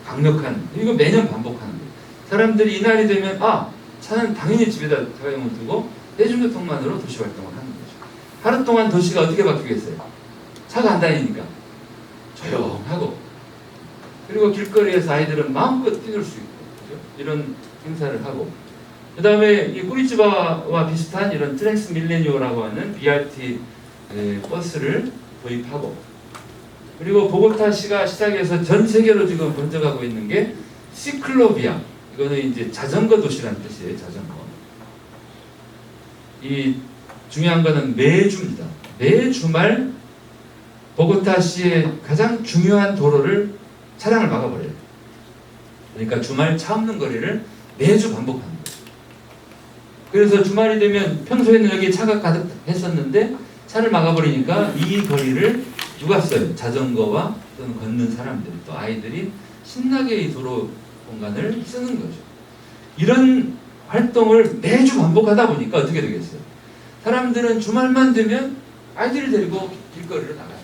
강력한, 이거 매년 반복하는 거예요. 사람들이 이 날이 되면 차는 당연히 집에다 자가용을 두고 대중교통만으로 도시 활동을 하는 거죠. 하루 동안 도시가 어떻게 바뀌겠어요? 차가 안 다니니까 조용하고, 그리고 길거리에서 아이들은 마음껏 뛰놀 수 있고, 그죠? 이런 행사를 하고, 그 다음에 이 꾸리치바와 비슷한 이런 트랜스 밀레니오라고 하는 BRT 버스를 도입하고, 그리고 보고타시가 시작해서 전 세계로 지금 번져가고 있는 게 시클로비아. 이거는 이제 자전거 도시라는 뜻이에요. 자전거. 이 중요한 거는 매주입니다. 매 주말 보고타시의 가장 중요한 도로를 차량을 막아버려요. 그러니까 주말 차 없는 거리를 매주 반복하는 거예요. 그래서 주말이 되면 평소에는 여기 차가 가득했었는데 차를 막아버리니까 이 거리를 누가 써요? 자전거와 또는 걷는 사람들이, 또 아이들이 신나게 이 도로 공간을 쓰는 거죠. 이런 활동을 매주 반복하다 보니까 어떻게 되겠어요? 사람들은 주말만 되면 아이들을 데리고 길거리로 나가요.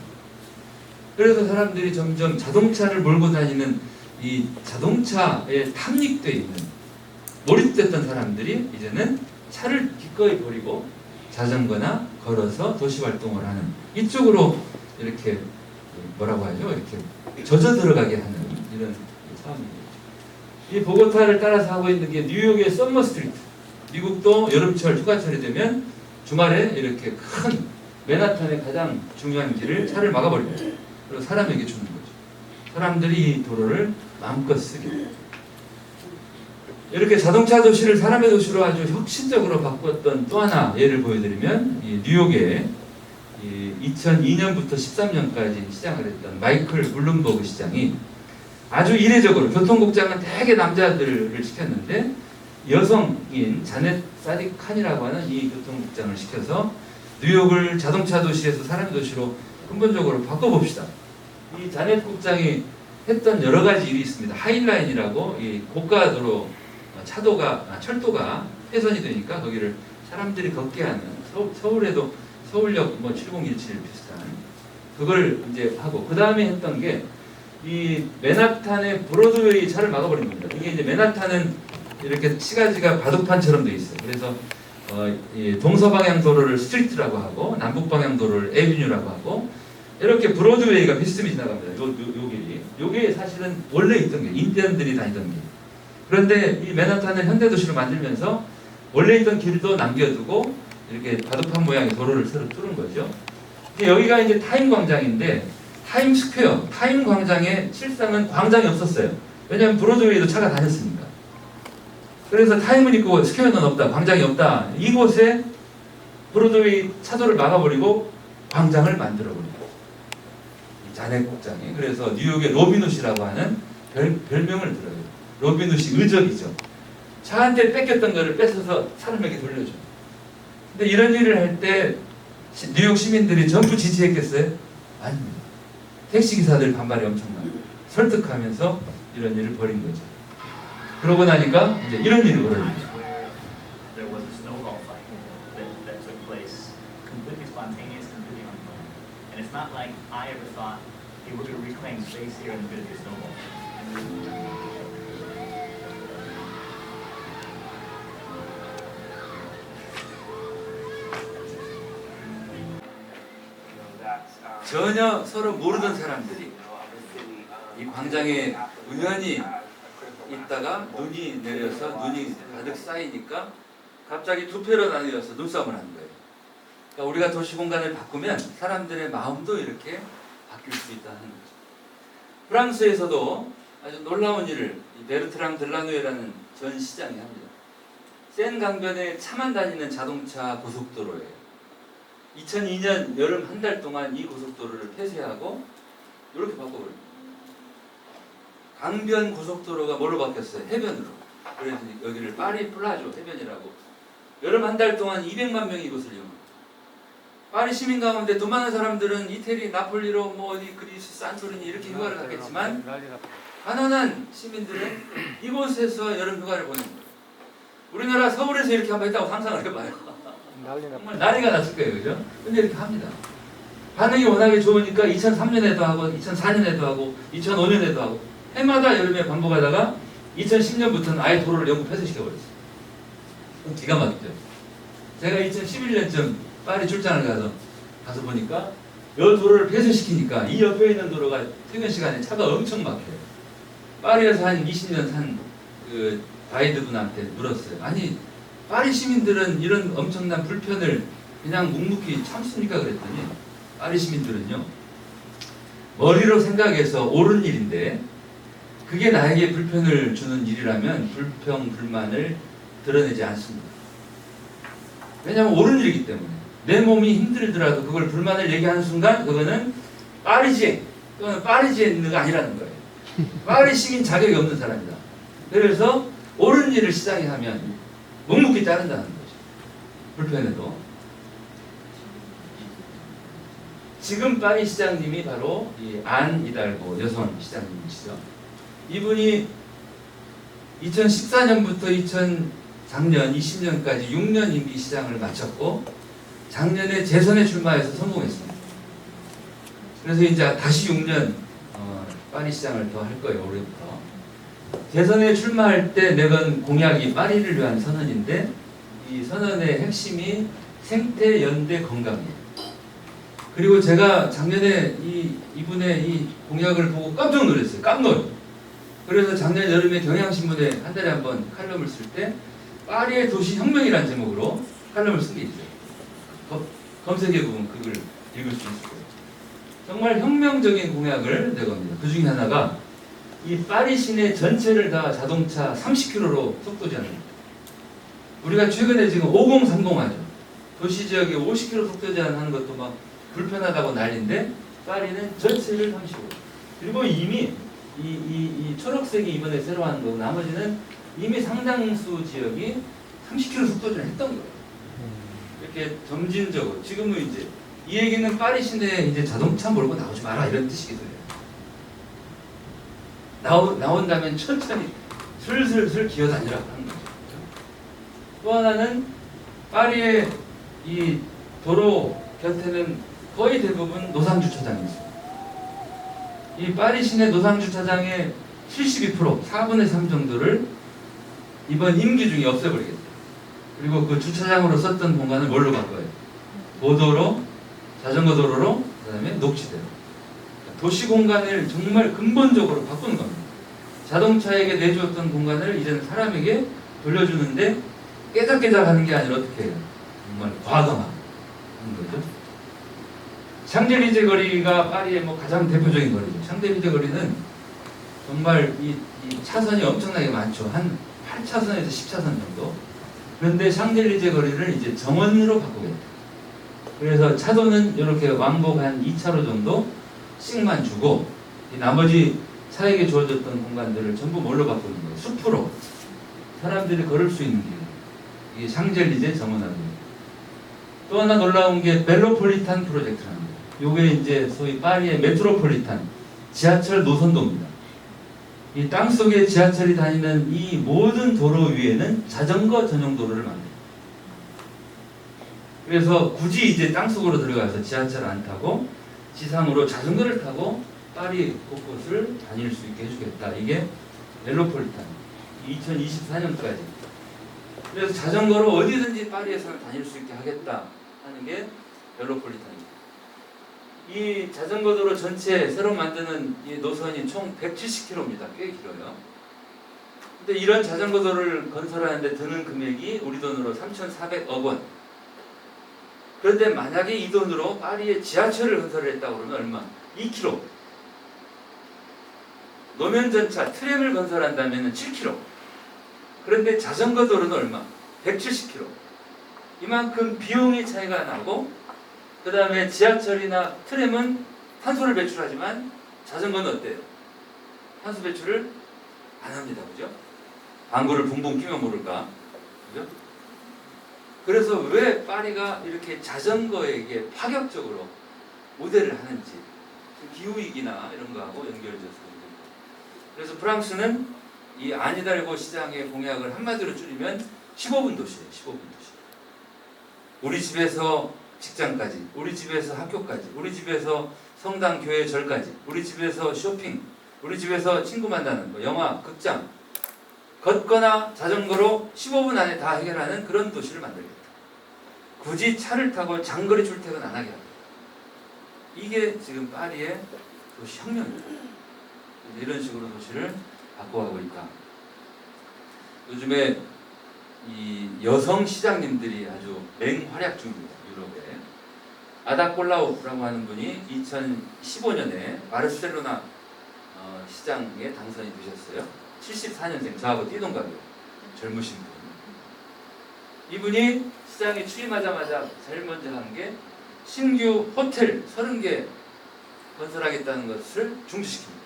그래서 사람들이 점점 자동차를 몰고 다니는 이 자동차에 탐닉되어 있는, 몰입됐던 사람들이 이제는 차를 기꺼이 버리고 자전거나 걸어서 도시 활동을 하는, 이쪽으로 이렇게 뭐라고 하죠? 이렇게 젖어 들어가게 하는 이런 상황입니다. 이 보고타를 따라서 하고 있는 게 뉴욕의 썸머 스트리트. 미국도 여름철 휴가철이 되면 주말에 이렇게 큰 맨하탄의 가장 중요한 길을 차를 막아버립니다. 그리고 사람에게 주는 거죠. 사람들이 이 도로를 마음껏 쓰게. 이렇게 자동차 도시를 사람의 도시로 아주 혁신적으로 바꿨던 또 하나 예를 보여드리면, 이 뉴욕에 2002년부터 13년까지 시장을 했던 마이클 블룸버그 시장이 아주 이례적으로, 교통국장은 대개 남자들을 시켰는데 여성인 자넷 사딕 칸이라고 하는 이 교통국장을 시켜서 뉴욕을 자동차 도시에서 사람의 도시로 근본적으로 바꿔봅시다. 이 자넷 국장이 했던 여러 가지 일이 있습니다. 하이라인이라고, 이 고가도로 철도가 훼손이 되니까 거기를 사람들이 걷게 하는, 서울에도 서울역 7017 비슷한 그걸 이제 하고, 그 다음에 했던 게 이 맨하탄의 브로드웨이 차를 막아버린 겁니다. 이게 이제 맨하탄은 이렇게 시가지가 바둑판처럼 돼 있어요. 그래서 이 동서방향 도로를 스트리트라고 하고 남북방향 도로를 에비뉴라고 하고, 이렇게 브로드웨이가 비스듬히 지나갑니다. 요 길이. 요게 사실은 원래 있던 게, 인디언들이 다니던 길. 그런데 이 맨하탄을 현대도시로 만들면서 원래 있던 길도 남겨두고 이렇게 바둑판 모양의 도로를 새로 뚫은 거죠. 여기가 이제 타임 광장인데, 타임스퀘어, 타임 광장에 실상은 광장이 없었어요. 왜냐하면 브로드웨이도 차가 다녔으니까. 그래서 타임은 있고 스퀘어는 없다, 광장이 없다. 이곳에 브로드웨이 차도를 막아버리고 광장을 만들어버립니다. 자넷 국장이. 그래서 뉴욕의 로빈훗이라고 하는 별명을 들어요. 로빈훗이 의적이죠. 차한테 뺏겼던 거를 뺏어서 사람에게 돌려줘. 근데 이런 일을 할 때 뉴욕 시민들이 전부 지지했겠어요? 아닙니다. 택시기사들 반발이 엄청나요. 설득하면서 이런 일을 벌인 거죠. 그러고 나니까 이제 이런 일이 벌어집니다. There was a snowball fight that took place, completely spontaneous, completely unplanned. And it's not like I ever thought, hey, we're going to reclaim space here and there's going to be a snowball fight. 전혀 서로 모르던 사람들이 이 광장에 우연히 있다가 눈이 내려서 눈이 가득 쌓이니까 갑자기 두 패로 나뉘어서 눈싸움을 하는 거예요. 그러니까 우리가 도시 공간을 바꾸면 사람들의 마음도 이렇게 바뀔 수 있다는 거죠. 프랑스에서도 아주 놀라운 일을 이 베르트랑 들라누에라는 전 시장이 합니다. 센 강변에 차만 다니는 자동차 고속도로예요. 2002년 여름 한 달 동안 이 고속도로를 폐쇄하고 이렇게 바꿔버립니다. 강변 고속도로가 뭘로 바뀌었어요? 해변으로. 그래서 여기를 파리 플라조 해변이라고. 여름 한 달 동안 200만 명이 이곳을 이용합니다. 파리 시민 가운데 더 많은 사람들은 이태리, 나폴리로 어디 그리스, 산토리니 이렇게 휴가를 갔겠지만 가난한 시민들은 이곳에서 여름휴가를 보는 거예요. 우리나라 서울에서 이렇게 한번 했다고 상상을 해봐요. 정말 난리가 났을 거예요, 그죠? 근데 이렇게 합니다. 반응이 워낙에 좋으니까 2003년에도 하고 2004년에도 하고 2005년에도 하고 해마다 여름에 반복하다가 2010년부터는 아예 도로를 영구 폐쇄시켜버렸어요. 기가 막히죠. 제가 2011년쯤 파리 출장을 가서 보니까 이 도로를 폐쇄시키니까 이 옆에 있는 도로가 퇴근 시간에 차가 엄청 막혀요. 파리에서 한 20년 산 그 가이드 분한테 물었어요. 아니 파리 시민들은 이런 엄청난 불편을 그냥 묵묵히 참습니까? 그랬더니 파리 시민들은요, 머리로 생각해서 옳은 일인데 그게 나에게 불편을 주는 일이라면 불평, 불만을 드러내지 않습니다. 왜냐하면 옳은 일이기 때문에. 내 몸이 힘들더라도 그걸 불만을 얘기하는 순간 그거는 파리지에, 또는 파리지에 있는 거 아니라는 거예요. 파리 시민 자격이 없는 사람이다. 그래서 옳은 일을 시장이 하면 묵묵히 따른다는 거죠. 불편해도. 지금 파리 시장님이 바로 이 안 이달고 여성 시장님이시죠. 이분이 2014년부터 작년 20년까지 6년 임기 시장을 마쳤고 작년에 재선에 출마해서 성공했습니다. 그래서 이제 다시 6년 파리 시장을 더 할 거예요. 올해부터. 재선에 출마할 때 내건 공약이 파리를 위한 선언인데 이 선언의 핵심이 생태, 연대, 건강이에요. 그리고 제가 작년에 이분의 이 공약을 보고 깜짝 놀랐어요. 깜놀. 그래서 작년 여름에 경향신문에 한 달에 한 번 칼럼을 쓸 때 파리의 도시혁명이라는 제목으로 칼럼을 쓴 게 있어요. 검색해 보면 그걸 읽을 수 있을 거예요. 정말 혁명적인 공약을 내겁니다. 그 중에 하나가 이 파리 시내 전체를 다 자동차 30km로 속도 제한합니다. 우리가 최근에 지금 5030 하죠. 도시 지역에 50km 속도 제한하는 것도 막 불편하다고 난리인데 파리는 전체를 35. 그리고 이미 이 초록색이 이번에 새로 하는 거고 나머지는 이미 상당수 지역이 30km 속도 제한 했던 거예요. 이렇게 점진적으로. 지금은 이제 이 얘기는 파리 시내에 이제 자동차 몰고 나오지 마라 이런 뜻이기도 해요. 나온다면 천천히 슬슬 기어다니라고 하는 거죠. 또 하나는 파리의 이 도로 곁에는 거의 대부분 노상주차장이 있습니다. 이 파리 시내 노상주차장의 72%, 4분의 3 정도를 이번 임기 중에 없애버리겠다. 그리고 그 주차장으로 썼던 공간을 뭘로 바꿔요? 보도로, 자전거 도로로, 그 다음에 녹지대로. 도시 공간을 정말 근본적으로 바꾸는 겁니다. 자동차에게 내주었던 공간을 이제는 사람에게 돌려주는데 깨작깨작 하는 게 아니라 어떻게 해요? 정말 과감하게 하는 거죠. 샹젤리제 거리가 파리의 가장 대표적인 거리죠. 샹젤리제 거리는 정말 이 차선이 엄청나게 많죠. 한 8차선에서 10차선 정도. 그런데 샹젤리제 거리를 이제 정원으로 바꾸겠다. 그래서 차도는 이렇게 왕복 한 2차로 정도씩만 주고 이 나머지 차에게 주어졌던 공간들을 전부 뭘로 바꾸는 거예요? 숲으로 사람들이 걸을 수 있는 길. 이게 샹젤리제 정원화입니다. 또 하나 놀라운 게 멜로폴리탄 프로젝트라는 거예요. 요게 이제 소위 파리의 메트로폴리탄 지하철 노선도입니다. 이 땅속에 지하철이 다니는 이 모든 도로 위에는 자전거 전용 도로를 만들어요. 그래서 굳이 이제 땅속으로 들어가서 지하철을 안 타고 지상으로 자전거를 타고 파리 곳곳을 다닐 수 있게 해주겠다. 이게 멜로폴리탄 2024년까지. 그래서 자전거로 어디든지 파리에서는 다닐 수 있게 하겠다 하는 게 멜로폴리탄입니다. 이 자전거 도로 전체 새로 만드는 이 노선이 총 170km입니다. 꽤 길어요. 근데 이런 자전거 도로를 건설하는데 드는 금액이 우리 돈으로 3,400억 원. 그런데 만약에 이 돈으로 파리에 지하철을 건설을 했다고 그러면 얼마? 2km. 노면전차, 트램을 건설한다면 7km. 그런데 자전거 도로는 얼마? 170km. 이만큼 비용의 차이가 나고 그 다음에 지하철이나 트램은 탄소를 배출하지만 자전거는 어때요? 탄소 배출을 안 합니다. 그죠? 방구를 붕붕 끼면 모를까? 그죠? 그래서 왜 파리가 이렇게 자전거에게 파격적으로 우대를 하는지 기후위기나 이런 거하고 연결돼서 그래서 프랑스는 이 안이달고 시장의 공약을 한마디로 줄이면 15분 도시예요. 15분 도시. 우리 집에서 직장까지, 우리 집에서 학교까지, 우리 집에서 성당, 교회, 절까지, 우리 집에서 쇼핑, 우리 집에서 친구 만나는 거, 영화, 극장, 걷거나 자전거로 15분 안에 다 해결하는 그런 도시를 만들겠다. 굳이 차를 타고 장거리 출퇴근 안 하게 합니다. 이게 지금 파리의 도시 혁명입니다. 이런 식으로 도시를 바꿔가고 있다. 요즘에 이 여성 시장님들이 아주 맹활약 중입니다. 유럽에. 아다 콜라우라고 하는 분이 2015년에 바르셀로나 시장에 당선이 되셨어요. 74년생, 저하고 띠동갑이에요. 젊으신 분. 이분이 시장에 취임하자마자 제일 먼저 한 게 신규 호텔 30개 건설하겠다는 것을 중지시킵니다.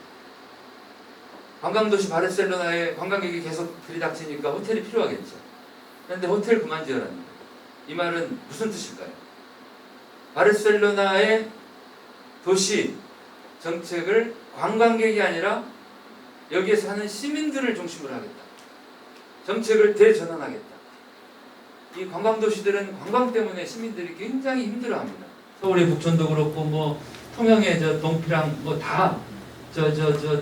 관광도시 바르셀로나에 관광객이 계속 들이닥치니까 호텔이 필요하겠죠. 그런데 호텔 그만 지어라는 거예요. 이 말은 무슨 뜻일까요? 바르셀로나의 도시 정책을 관광객이 아니라 여기에 사는 시민들을 중심으로 하겠다. 정책을 대전환하겠다. 이 관광도시들은 관광 때문에 시민들이 굉장히 힘들어합니다. 서울의 북촌도 그렇고 뭐 통영의 저 동피랑 뭐 다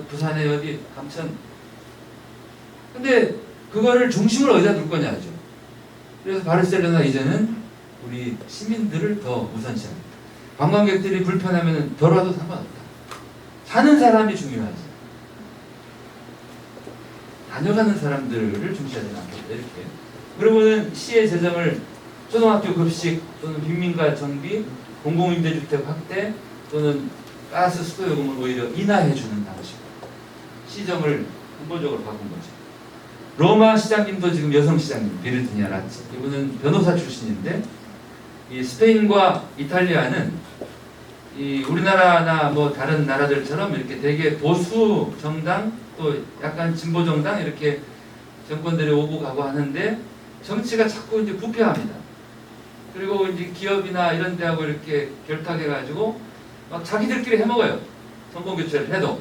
부산의 어디 감천. 근데 그거를 중심을 어디다 둘 거냐죠. 그래서 바르셀로나 이제는 우리 시민들을 더 우선시합니다. 관광객들이 불편하면 덜 와도 상관없다. 사는 사람이 중요하지. 다녀가는 사람들을 중시하지 않겠다. 이렇게. 그러면은 시의 재정을 초등학교 급식 또는 빈민가 정비, 공공임대주택 확대 또는 가스 수도요금을 오히려 인하해 주는 방식. 시정을 근본적으로 바꾼 거죠. 로마 시장님도 지금 여성 시장님, 비르티냐 라치. 이분은 변호사 출신인데 이 스페인과 이탈리아는 이 우리나라나 뭐 다른 나라들처럼 이렇게 되게 보수 정당 또 약간 진보 정당 이렇게 정권들이 오고 가고 하는데 정치가 자꾸 이제 부패합니다. 그리고 이제 기업이나 이런 데하고 이렇게 결탁해가지고 막 자기들끼리 해먹어요. 정권 교체를 해도.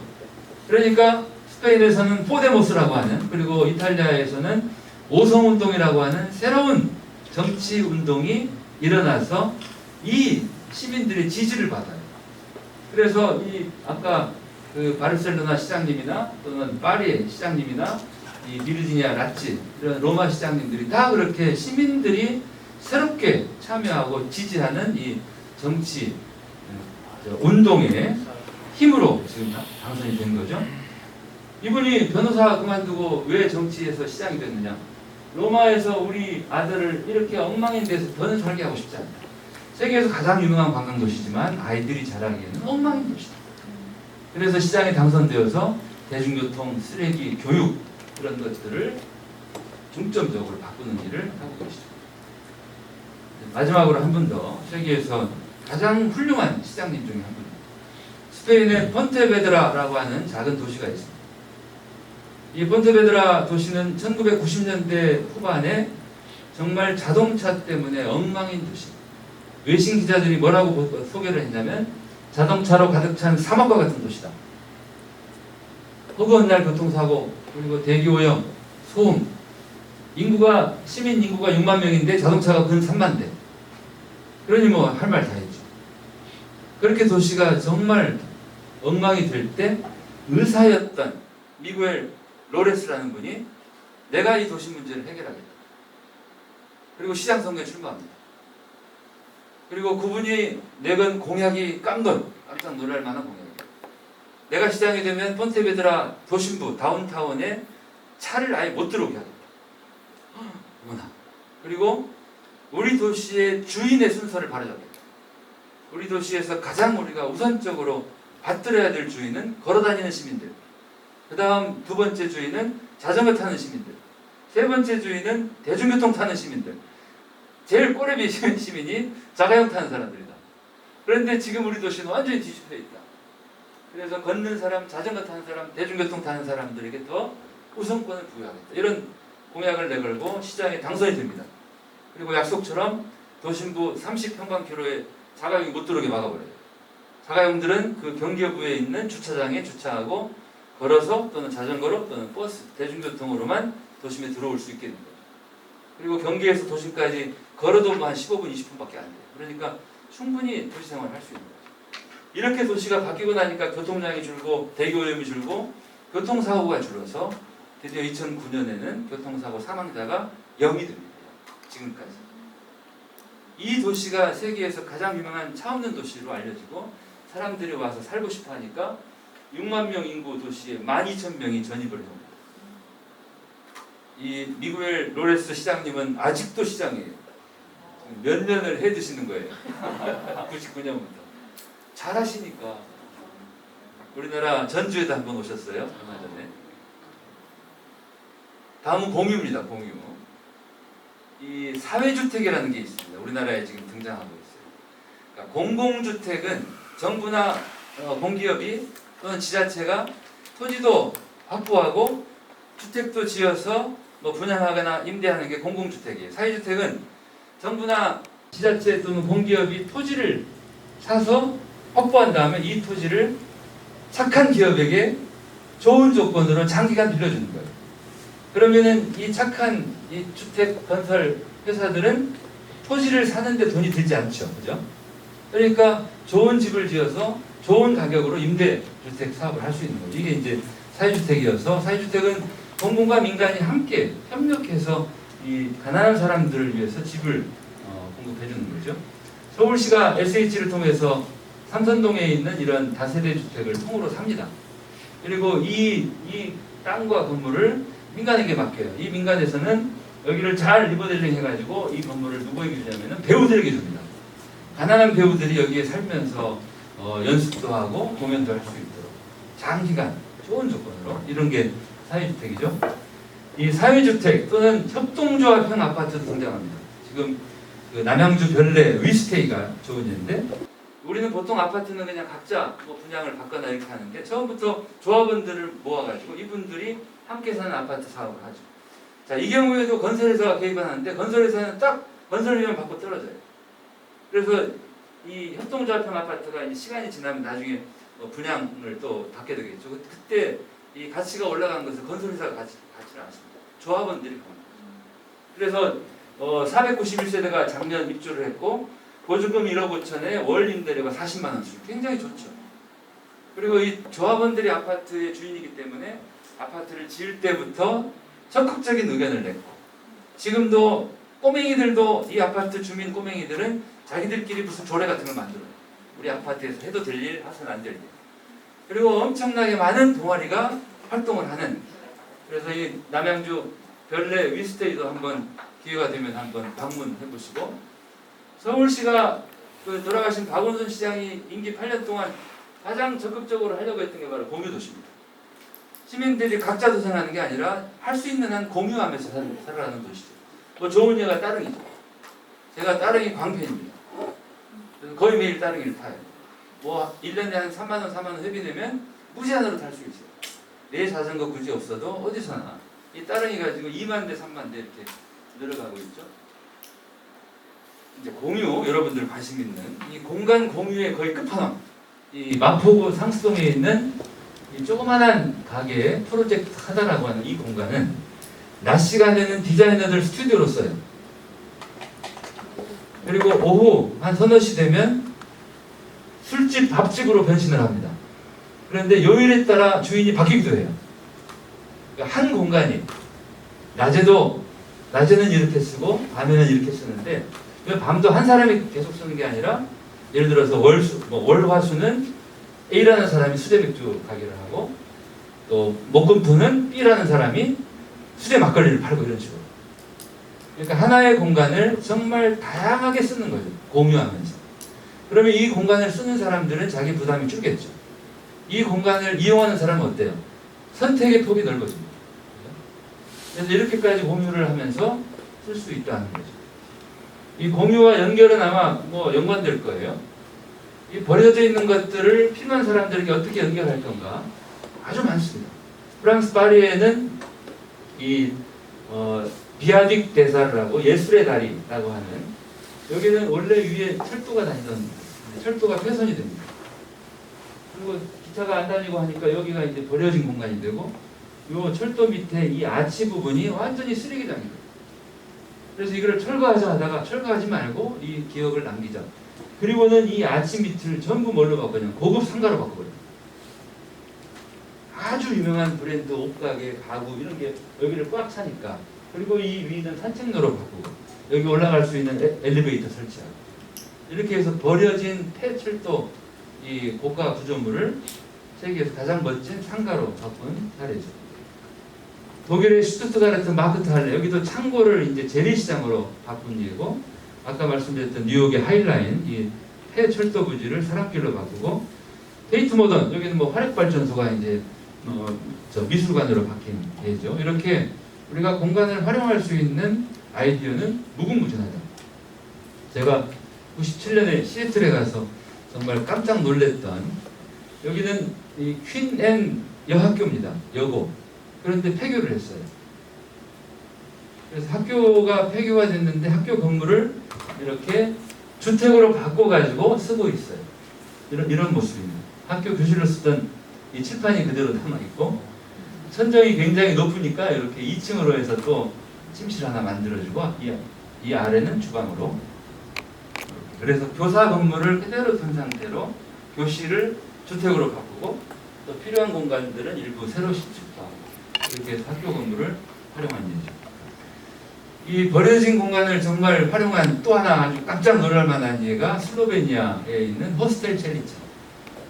그러니까 스페인에서는 포데모스라고 하는, 그리고 이탈리아에서는 오성운동이라고 하는 새로운 정치 운동이 일어나서 이 시민들의 지지를 받아요. 그래서 이 아까 그 바르셀로나 시장님이나 또는 파리의 시장님이나 이 비르지니아 라치 이런 로마 시장님들이 다 그렇게 시민들이 새롭게 참여하고 지지하는 이 정치 운동의 힘으로 지금 당선이 된 거죠. 이분이 변호사 그만두고 왜 정치에서 시장이 됐느냐? 로마에서 우리 아들을 이렇게 엉망인 데서 더는 살게 하고 싶지 않다. 세계에서 가장 유명한 관광도시지만 아이들이 자라기에는 엉망인 도시다. 그래서 시장에 당선되어서 대중교통, 쓰레기, 교육 그런 것들을 중점적으로 바꾸는 일을 하고 계시죠. 마지막으로 한 분 더, 세계에서 가장 훌륭한 시장님 중에 한 분입니다. 스페인의 폰테베드라라고 하는 작은 도시가 있습니다. 이 폰테베드라 도시는 1990년대 후반에 정말 자동차 때문에 엉망인 도시. 외신 기자들이 뭐라고 소개를 했냐면 자동차로 가득 찬 사막과 같은 도시다. 허구한 날 교통사고, 그리고 대기오염, 소음, 시민 인구가 6만 명인데 자동차가 근 3만 대. 그러니 뭐 할 말 다 했죠. 그렇게 도시가 정말 엉망이 될 때 의사였던 미구엘 로레스라는 분이 내가 이 도시 문제를 해결하겠다. 그리고 시장 선거에 출마합니다. 그리고 그분이 내건 공약이 깜짝 놀랄 만한 공약이에요. 내가 시장이 되면 폰테베드라 도심부 다운타운에 차를 아예 못 들어오게 하겠다. 어머나. 그리고 우리 도시의 주인의 순서를 바로잡겠다. 우리 도시에서 가장 우리가 우선적으로 받들어야 될 주인은 걸어다니는 시민들. 그 다음 두 번째 주인은 자전거 타는 시민들. 세 번째 주인은 대중교통 타는 시민들. 제일 꼬레비 시민이 자가용 타는 사람들이다. 그런데 지금 우리 도시는 완전히 뒤집혀 있다. 그래서 걷는 사람, 자전거 타는 사람, 대중교통 타는 사람들에게 더 우선권을 부여하겠다. 이런 공약을 내걸고 시장에 당선이 됩니다. 그리고 약속처럼 도심부 30평방키로에 자가용이 못 들어오게 막아버려요. 자가용들은 그 경계부에 있는 주차장에 주차하고 걸어서 또는 자전거로 또는 버스, 대중교통으로만 도심에 들어올 수 있게 된 거죠. 그리고 경기에서 도심까지 걸어도 한 15분, 20분밖에 안 돼요. 그러니까 충분히 도시 생활을 할 수 있는 거죠. 이렇게 도시가 바뀌고 나니까 교통량이 줄고 대기오염이 줄고 교통사고가 줄어서 드디어 2009년에는 교통사고 사망자가 0이 됩니다. 지금까지. 이 도시가 세계에서 가장 유명한 차 없는 도시로 알려지고 사람들이 와서 살고 싶어 하니까 6만 명 인구 도시에 12,000명이 전입을 합니다. 이 미구엘 로레스 시장님은 아직도 시장이에요. 몇 년을 해 드시는 거예요. 99년부터. 잘하시니까. 우리나라 전주에도 한번 오셨어요. 얼마 전에. 다음은 공유입니다. 공유. 이 사회주택이라는 게 있습니다. 우리나라에 지금 등장하고 있어요. 그러니까 공공주택은 정부나 공기업이 또는 지자체가 토지도 확보하고 주택도 지어서 뭐 분양하거나 임대하는 게 공공주택이에요. 사회주택은 정부나 지자체 또는 공기업이 토지를 사서 확보한 다음에 이 토지를 착한 기업에게 좋은 조건으로 장기간 빌려주는 거예요. 그러면은 이 착한 이 주택 건설 회사들은 토지를 사는데 돈이 들지 않죠. 그죠? 그러니까 좋은 집을 지어서 좋은 가격으로 임대주택 사업을 할 수 있는 거죠. 이게 이제 사회주택이어서 사회주택은 공공과 민간이 함께 협력해서 이 가난한 사람들을 위해서 집을 공급해 주는 거죠. 서울시가 SH를 통해서 삼선동에 있는 이런 다세대 주택을 통으로 삽니다. 그리고 이 땅과 건물을 민간에게 맡겨요. 이 민간에서는 여기를 잘 리모델링 해가지고 이 건물을 누구에게 주냐면 배우들에게 줍니다. 가난한 배우들이 여기에 살면서 연습도 하고 공연도 할 수 있도록 장기간 좋은 조건으로 이런 게 사회주택이죠. 이 사회주택 또는 협동조합형 아파트도 등장합니다. 지금 그 남양주 별내 위스테이가 좋은 예인데 우리는 보통 아파트는 그냥 각자 뭐 분양을 받거나 이렇게 하는데 처음부터 조합원들을 모아가지고 이분들이 함께 사는 아파트 사업을 하죠. 자, 이 경우에도 건설회사가 개입을 하는데 건설회사는 딱 건설비만 받고 떨어져요. 그래서 이 협동조합형 아파트가 이제 시간이 지나면 나중에 분양을 또 받게 되겠죠. 그때 이 가치가 올라간 것을 건설회사가 가치를 않습니다. 조합원들이 겁니다. 그래서 491세대가 작년 입주를 했고 보증금 1억 5천에 월 임대료가 40만 원씩 굉장히 좋죠. 그리고 이 조합원들이 아파트의 주인이기 때문에 아파트를 지을 때부터 적극적인 의견을 냈고 지금도 꼬맹이들도 이 아파트 주민 꼬맹이들은 자기들끼리 무슨 조례 같은 걸 만들어요. 우리 아파트에서 해도 될 일, 하서는 안 될 일. 그리고 엄청나게 많은 동아리가 활동을 하는 그래서 이 남양주 별내 위스테이도 한번 기회가 되면 한번 방문해 보시고 서울시가 그 돌아가신 박원순 시장이 임기 8년 동안 가장 적극적으로 하려고 했던 게 바로 공유도시입니다. 시민들이 각자 도생하는 게 아니라 할 수 있는 한 공유하면서 살아가는 도시죠. 뭐 좋은 예가 따릉이죠. 제가 따릉이 광팬입니다. 거의 매일 따릉이를 타요. 뭐 1년에 한 3만 원, 4만 원 회비 내면 무제한으로 탈 수 있어요. 내 자전거 굳이 없어도 어디서나 이 따릉이가 지금 2만 대, 3만 대 이렇게 늘어가고 있죠. 이제 공유, 여러분들 관심 있는 이 공간 공유의 거의 끝판왕. 이 마포구 상수동에 있는 이 조그만한 가게 프로젝트 하다라고 하는 이 공간은 낮 시간에는 디자이너들 스튜디오로 써요. 그리고 오후 한 서너 시 되면 술집, 밥집으로 변신을 합니다. 그런데 요일에 따라 주인이 바뀌기도 해요. 그러니까 한 공간이 낮에는 이렇게 쓰고 밤에는 이렇게 쓰는데 밤도 한 사람이 계속 쓰는 게 아니라 예를 들어서 월화수는 A라는 사람이 수제 맥주 가게를 하고 또 목금토는 B라는 사람이 수제 막걸리를 팔고 이런 식으로. 그러니까 하나의 공간을 정말 다양하게 쓰는 거죠. 공유하면서. 그러면 이 공간을 쓰는 사람들은 자기 부담이 줄겠죠. 이 공간을 이용하는 사람은 어때요? 선택의 폭이 넓어집니다. 그래서 이렇게까지 공유를 하면서 쓸 수 있다는 거죠. 이 공유와 연결은 아마 뭐 연관될 거예요. 이 버려져 있는 것들을 필요한 사람들에게 어떻게 연결할 건가 아주 많습니다. 프랑스 파리에는 이 비아딕 대사르라고 예술의 다리라고 하는 여기는 원래 위에 철도가 다니던 철도가 훼손이 됩니다. 그리고 기차가 안 다니고 하니까 여기가 이제 버려진 공간이 되고 요 철도 밑에 이 아치 부분이 완전히 쓰레기장이에요. 그래서 이걸 철거하자 하다가 철거하지 말고 이 기억을 남기자. 그리고는 이 아치 밑을 전부 뭘로 바꾸냐? 고급 상가로 바꿔버려요. 아주 유명한 브랜드 옷가게, 가구 이런 게 여기를 꽉 차니까. 그리고 이 위는 산책로로 바꾸고 여기 올라갈 수 있는 엘리베이터 설치하고 이렇게 해서 버려진 폐철도 이 고가 구조물을 세계에서 가장 멋진 상가로 바꾼 사례죠. 독일의 슈투트가르트 마크트할레 여기도 창고를 이제 재래시장으로 바꾼 예고 아까 말씀드렸던 뉴욕의 하이라인 이 폐철도 부지를 사람길로 바꾸고 테이트 모던 여기는 뭐 화력발전소가 이제 저 미술관으로 바뀐 예죠. 이렇게 우리가 공간을 활용할 수 있는 아이디어는 무궁무진하다. 제가 97년에 시애틀에 가서 정말 깜짝 놀랐던 여기는 이 퀸앤 여학교입니다. 여고. 그런데 폐교를 했어요. 그래서 학교가 폐교가 됐는데 학교 건물을 이렇게 주택으로 바꿔가지고 쓰고 있어요. 이런 모습입니다. 학교 교실로 쓰던 이 칠판이 그대로 남아있고 천정이 굉장히 높으니까 이렇게 2층으로 해서 또 침실 하나 만들어주고 이 아래는 주방으로 그래서 교사 건물을 그대로 둔 상태로 교실을 주택으로 바꾸고 또 필요한 공간들은 일부 새로 신축도 하고 이렇게 해서 학교 건물을 활용한 예죠. 이 버려진 공간을 정말 활용한 또 하나 아주 깜짝 놀랄 만한 예가 슬로베니아에 있는 호스텔 첼리차.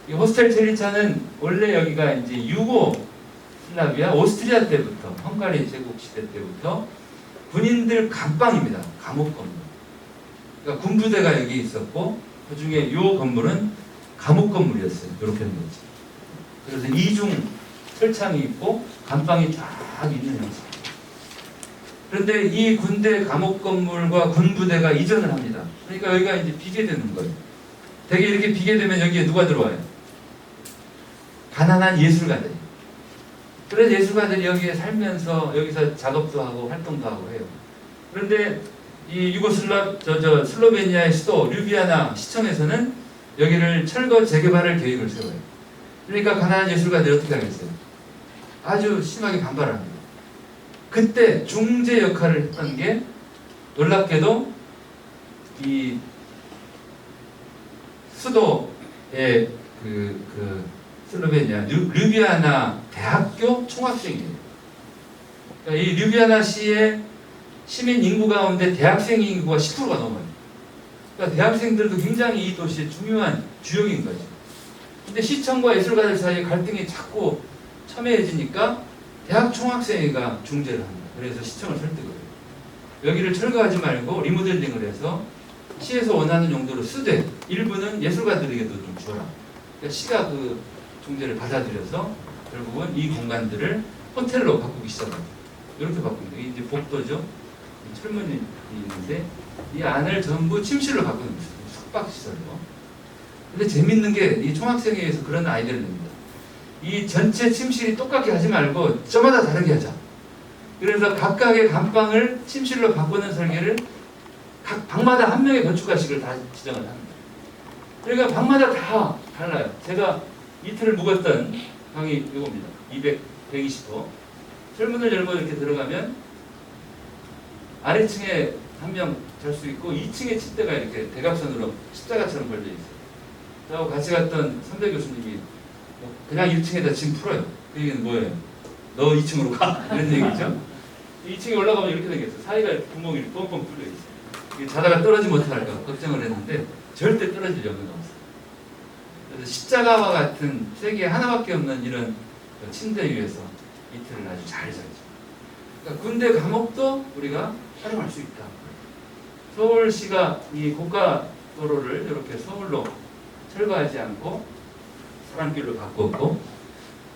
이 호스텔 첼리차는 원래 여기가 이제 유고슬라비아 오스트리아 때부터 헝가리 제국 시대 때부터 군인들 감방입니다. 감옥 건물. 그러니까 군부대가 여기 있었고 그 중에 이 건물은 감옥 건물이었어요. 이렇게 된 거죠. 그래서 이중 철창이 있고 감방이 쫙 있는 형식. 그런데 이 군대 감옥 건물과 군부대가 이전을 합니다. 그러니까 여기가 이제 비게 되는 거예요. 되게 이렇게 비게 되면 여기에 누가 들어와요? 가난한 예술가들이. 그래서 예술가들이 여기에 살면서 여기서 작업도 하고 활동도 하고 해요. 그런데 이 슬로베니아의 수도 류비아나 시청에서는 여기를 철거 재개발할 계획을 세워요. 그러니까 가난한 예술가들이 어떻게 하겠어요? 아주 심하게 반발합니다. 그때 중재 역할을 했던 게 놀랍게도 이 수도의 슬로베니아 류비아나 대학교 총학생이에요. 그러니까 이 류비아나시의 시민 인구 가운데 대학생 인구가 10%가 넘어요. 그러니까 대학생들도 굉장히 이 도시의 중요한 주역인 거죠. 근데 시청과 예술가들 사이에 갈등이 자꾸 첨예해지니까 대학 총학생회가 중재를 합니다. 그래서 시청을 설득을 해요. 여기를 철거하지 말고 리모델링을 해서 시에서 원하는 용도로 쓰되 일부는 예술가들에게도 좀 줘라. 그러니까 시가 그 중재를 받아들여서 결국은 이 공간들을 호텔로 바꾸기 시작합니다. 이렇게 바꿉니다. 이게 이제 복도죠. 철문이 있는데 이 안을 전부 침실로 바꾸는 거예요. 숙박시설로. 근데 재밌는 게 이 총학생회에서 그런 아이디어를 냅니다. 이 전체 침실이 똑같게 하지 말고 저마다 다르게 하자. 그래서 각각의 감방을 침실로 바꾸는 설계를 각 방마다 한 명의 건축가식을 다 지정을 합니다. 그러니까 방마다 다 달라요. 제가 이틀을 묵었던 방이 이겁니다. 120호. 철문을 열고 이렇게 들어가면 아래층에 한 명 잘 수 있고 2층에 침대가 이렇게 대각선으로 십자가처럼 걸려 있어요. 저하고 같이 갔던 선배 교수님이 그냥 1층에다 짐 풀어요. 그 얘기는 뭐예요? 너 2층으로 가. 이런 얘기죠. 2층에 올라가면 이렇게 생겼어요. 사이가 구멍이 뻥뻥 뚫려 있어요. 자다가 떨어지지 못할까 걱정을 했는데 절대 떨어질 염려가 없어요. 그래서 십자가와 같은 세계에 하나밖에 없는 이런 침대 위에서 이틀을 아주 잘 자죠. 그러니까 군대 감옥도 우리가 활용할 수 있다. 서울시가 이 고가도로를 이렇게 서울로 철거하지 않고 사람길로 바꿨고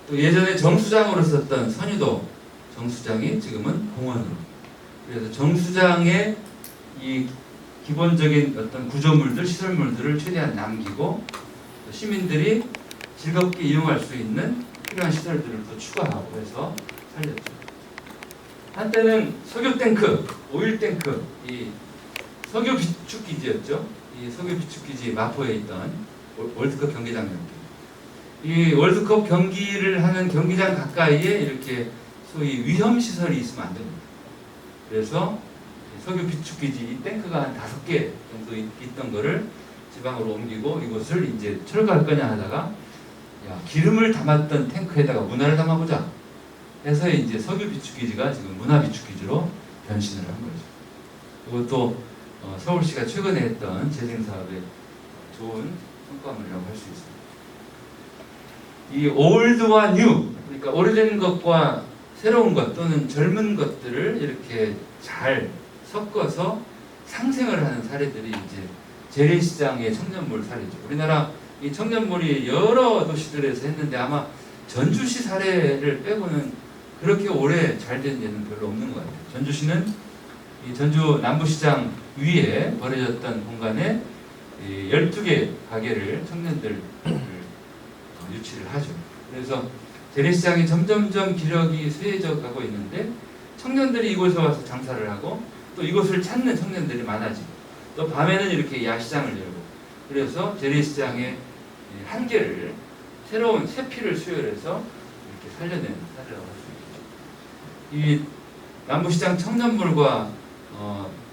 또 예전에 정수장으로 썼던 선유도 정수장이 지금은 공원으로 그래서 정수장의 이 기본적인 어떤 구조물들, 시설물들을 최대한 남기고 또 시민들이 즐겁게 이용할 수 있는 필요한 시설들을 또 추가하고 해서 살렸죠. 한때는 석유 탱크, 오일 탱크, 이 석유 비축기지였죠. 이 석유 비축기지 마포에 있던 월드컵 경기장이었고 이 월드컵 경기를 하는 경기장 가까이에 이렇게 소위 위험 시설이 있으면 안 됩니다. 그래서 석유 비축기지 이 탱크가 한 5개 정도 있던 거를 지방으로 옮기고 이곳을 이제 철거할 거냐 하다가 야, 기름을 담았던 탱크에다가 문화를 담아보자 해서 이제 석유 비축기지가 지금 문화 비축기지로 변신을 한 거죠. 이것도 서울시가 최근에 했던 재생 사업의 좋은 성과물이라고 할 수 있습니다. 이 올드와 뉴, 그러니까 오래된 것과 새로운 것 또는 젊은 것들을 이렇게 잘 섞어서 상생을 하는 사례들이 이제 재래시장의 청년몰 사례죠. 우리나라 이 청년몰이 여러 도시들에서 했는데 아마 전주시 사례를 빼고는 그렇게 오래 잘 된 예는 별로 없는 것 같아요. 전주시는 이 전주 남부시장 위에 버려졌던 공간에 12개 가게를 청년들 유치를 하죠. 그래서 재래시장이 점점점 기력이 쇠해져 가고 있는데 청년들이 이곳에 와서 장사를 하고 또 이곳을 찾는 청년들이 많아지고 또 밤에는 이렇게 야시장을 열고 그래서 재래시장의 한계를 새로운 새 피를 수혈해서 이렇게 살려낸 사례라고 할 수 있죠. 이 남부시장 청년몰과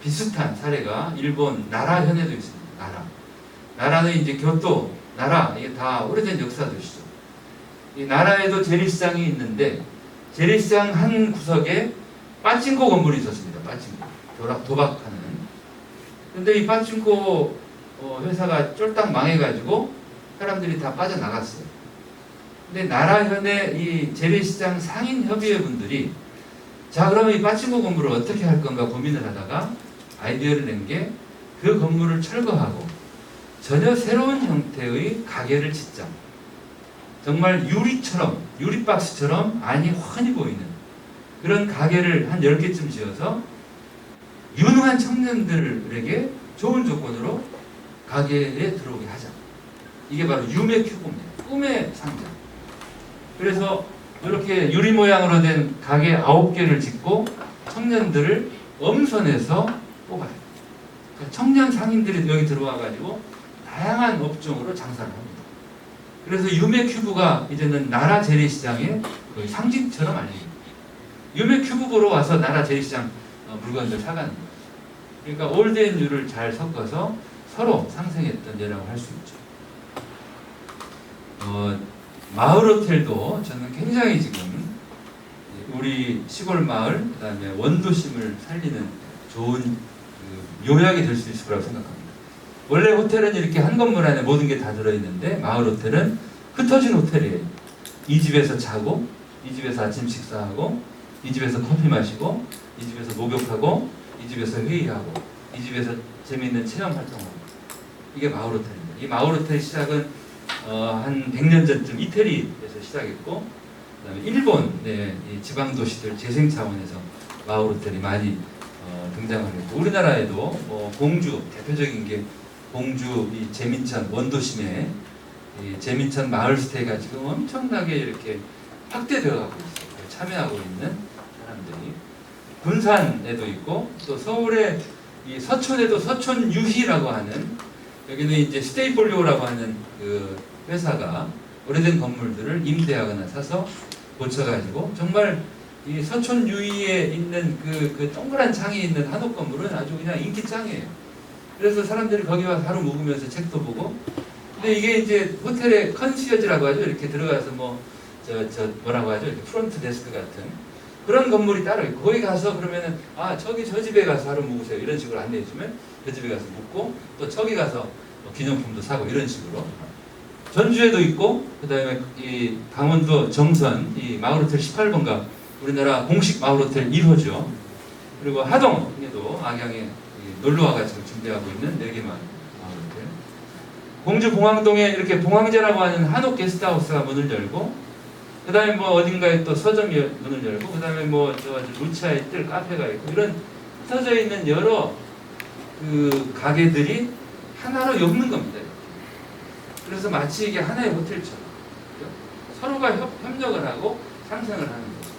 비슷한 사례가 일본 나라현에도 있습니다. 나라는 이제 교토, 나라 이게 다 오래된 역사도시죠. 이 나라에도 재래시장이 있는데 재래시장 한 구석에 빠찡코 건물이 있었습니다. 빠찡코 도박하는. 근데 이 빠찡코 회사가 쫄딱 망해가지고 사람들이 다 빠져나갔어요. 근데 나라현의 이 재래시장 상인협의회 분들이 자 그러면 이 빠찡코 건물을 어떻게 할 건가 고민을 하다가 아이디어를 낸 게 그 건물을 철거하고 전혀 새로운 형태의 가게를 짓자. 정말 유리처럼 유리박스처럼 안이 훤히 보이는 그런 가게를 한 10개쯤 지어서 유능한 청년들에게 좋은 조건으로 가게에 들어오게 하자. 이게 바로 유메 큐브입니다. 꿈의 상자. 그래서 이렇게 유리 모양으로 된 가게 9개를 짓고 청년들을 엄선해서 뽑아요. 그러니까 청년 상인들이 여기 들어와가지고 다양한 업종으로 장사를 합니다. 그래서 유메 큐브가 이제는 나라 재래시장의 거의 상징처럼 알립니다. 유메 큐브 보러 와서 나라 재래시장 물건들 사가는 거예요. 그러니까 올드 앤 뉴를 잘 섞어서 서로 상생했던 예라고 할 수 있죠. 마을 호텔도 저는 굉장히 지금 우리 시골 마을 그다음에 원도심을 살리는 좋은 요약이 될 수 있을 거라고 생각합니다. 원래 호텔은 이렇게 한 건물 안에 모든 게 다 들어있는데 마을 호텔은 흩어진 호텔이에요. 이 집에서 자고 이 집에서 아침 식사하고 이 집에서 커피 마시고 이 집에서 목욕하고 이 집에서 회의하고 이 집에서 재미있는 체험 활동하고 이게 마을 호텔입니다. 이 마을 호텔 시작은 한 100년 전쯤 이태리에서 시작했고 그다음에 일본 이 지방 도시들 재생 차원에서 마을 호텔이 많이 등장을 했고 우리나라에도 공주 대표적인 게 공주 이 제민천 원도심에 이 제민천 마을 스테이가 지금 엄청나게 이렇게 확대되어 가고 있어요. 참여하고 있는 사람들이 군산에도 있고 또 서울의 이 서촌에도 서촌 유희라고 하는 여기는 이제 스테이폴리오라고 하는 그 회사가 오래된 건물들을 임대하거나 사서 고쳐가지고 정말 이 서촌 유희에 있는 그 동그란 창이 있는 한옥 건물은 아주 그냥 인기짱이에요. 그래서 사람들이 거기 와서 하루 묵으면서 책도 보고. 근데 이게 이제 호텔의 컨시어지라고 하죠. 이렇게 들어가서 뭐라고 하죠. 이렇게 프론트 데스크 같은 그런 건물이 따로 있고 거기 가서 그러면은 저기 저 집에 가서 하루 묵으세요. 이런 식으로 안내해주면 그 집에 가서 묵고 또 저기 가서 기념품도 사고 이런 식으로. 전주에도 있고 그다음에 이 강원도 정선 이 마을호텔 18번가 우리나라 공식 마을호텔 1호죠. 그리고 하동에도 악양에 놀러와가지고 준비하고 있는 4개 마을호텔. 공주 봉황동에 이렇게 봉황제라고 하는 한옥 게스트하우스가 문을 열고 그 다음에 어딘가에 또 서점이 문을 열고 그 다음에 루치아에 뜰 카페가 있고 이런 흩어져 있는 여러 그 가게들이 하나로 엮는 겁니다. 그래서 마치 이게 하나의 호텔처럼 서로가 협력을 하고 상생을 하는 거죠.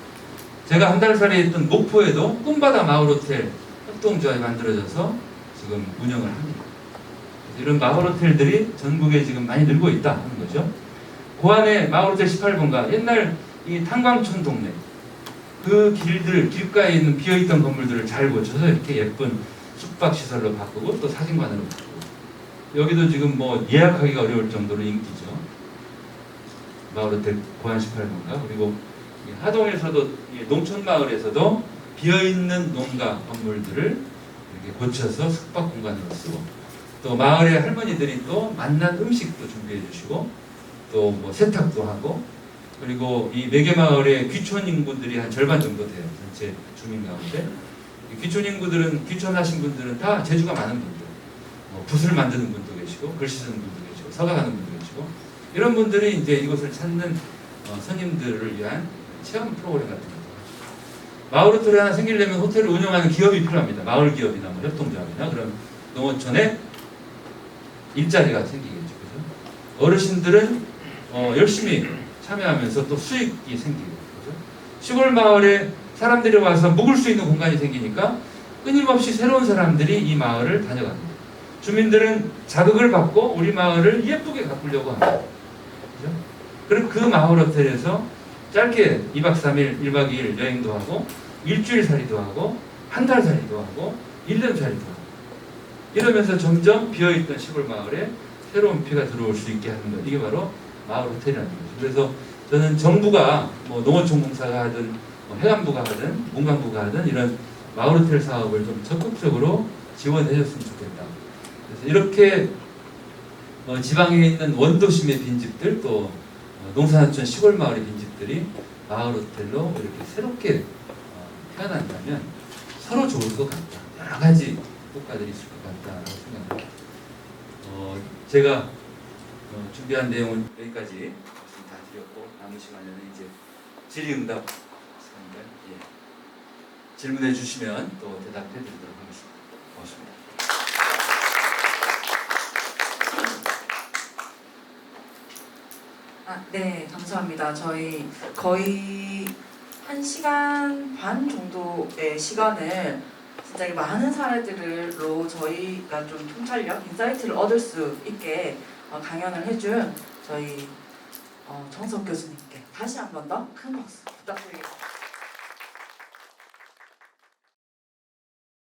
제가 한 달 살이 있던 목포에도 꿈바다 마을호텔 협동조합이 만들어져서 지금 운영을 합니다. 이런 마을호텔들이 전국에 지금 많이 늘고 있다 하는 거죠. 고안의 마을호텔 18번가 옛날 이 탄광촌 동네 그 길들 길가에 있는 비어있던 건물들을 잘 고쳐서 이렇게 예쁜 숙박 시설로 바꾸고 또 사진관으로 바꾸고 여기도 지금 뭐 예약하기가 어려울 정도로 인기죠. 마을호텔 고안 18번가 그리고 이 하동에서도 이 농촌 마을에서도 비어있는 농가 건물들을 이렇게 고쳐서 숙박 공간으로 쓰고 또 마을의 할머니들이 또 맛난 음식도 준비해 주시고 또 뭐 세탁도 하고 그리고 이 매개마을의 귀촌 인구들이 한 절반 정도 돼요. 전체 주민 가운데 이 귀촌 인구들은 귀촌하신 분들은 다 재주가 많은 분들 뭐 붓을 만드는 분도 계시고 글 쓰는 분도 계시고 서가하는 분도 계시고 이런 분들이 이제 이곳을 찾는 손님들을 위한 체험 프로그램 같은 거죠. 마을 호텔이 하나 생기려면 호텔을 운영하는 기업이 필요합니다. 마을 기업이나 뭐 협동조합이나 그런 농어촌에 일자리가 생기겠죠. 그죠? 어르신들은 열심히 참여하면서 또 수익이 생기고 그죠? 시골 마을에 사람들이 와서 묵을 수 있는 공간이 생기니까 끊임없이 새로운 사람들이 이 마을을 다녀갑니다. 주민들은 자극을 받고 우리 마을을 예쁘게 가꾸려고 합니다. 그죠? 그리고 그 마을 호텔에서 짧게 2박 3일, 1박 2일 여행도 하고 일주일 살이도 하고 한 달 살이도 하고 1년 살이도 하고 이러면서 점점 비어있던 시골 마을에 새로운 피가 들어올 수 있게 하는 것 이게 바로 마을 호텔이라는 거죠. 그래서 저는 정부가 뭐 농어촌공사가 하든 뭐 해관부가 하든 문광부가 하든 이런 마을 호텔 사업을 좀 적극적으로 지원해 줬으면 좋겠다. 그래서 이렇게 지방에 있는 원도심의 빈집들 또 농산하천 시골 마을의 빈집들이 마을 호텔로 이렇게 새롭게 태어난다면 서로 좋을 것 같다. 여러 가지 효과들이 있을 것 같다라고 생각합니다. 제가 준비한 내용은 여기까지 말씀 다 드렸고 남은 시간에는 이제 질의응답 시간인가요? 예. 질문해 주시면 또 대답해 드리도록 하겠습니다. 고맙습니다. 네, 감사합니다. 저희 거의 1시간 반 정도의 시간을 진짜 많은 사례들로 저희가 좀 통찰력, 인사이트를 얻을 수 있게 강연을 해준 저희 정석 교수님께 다시 한 번 더 큰 박수 부탁드리겠습니다.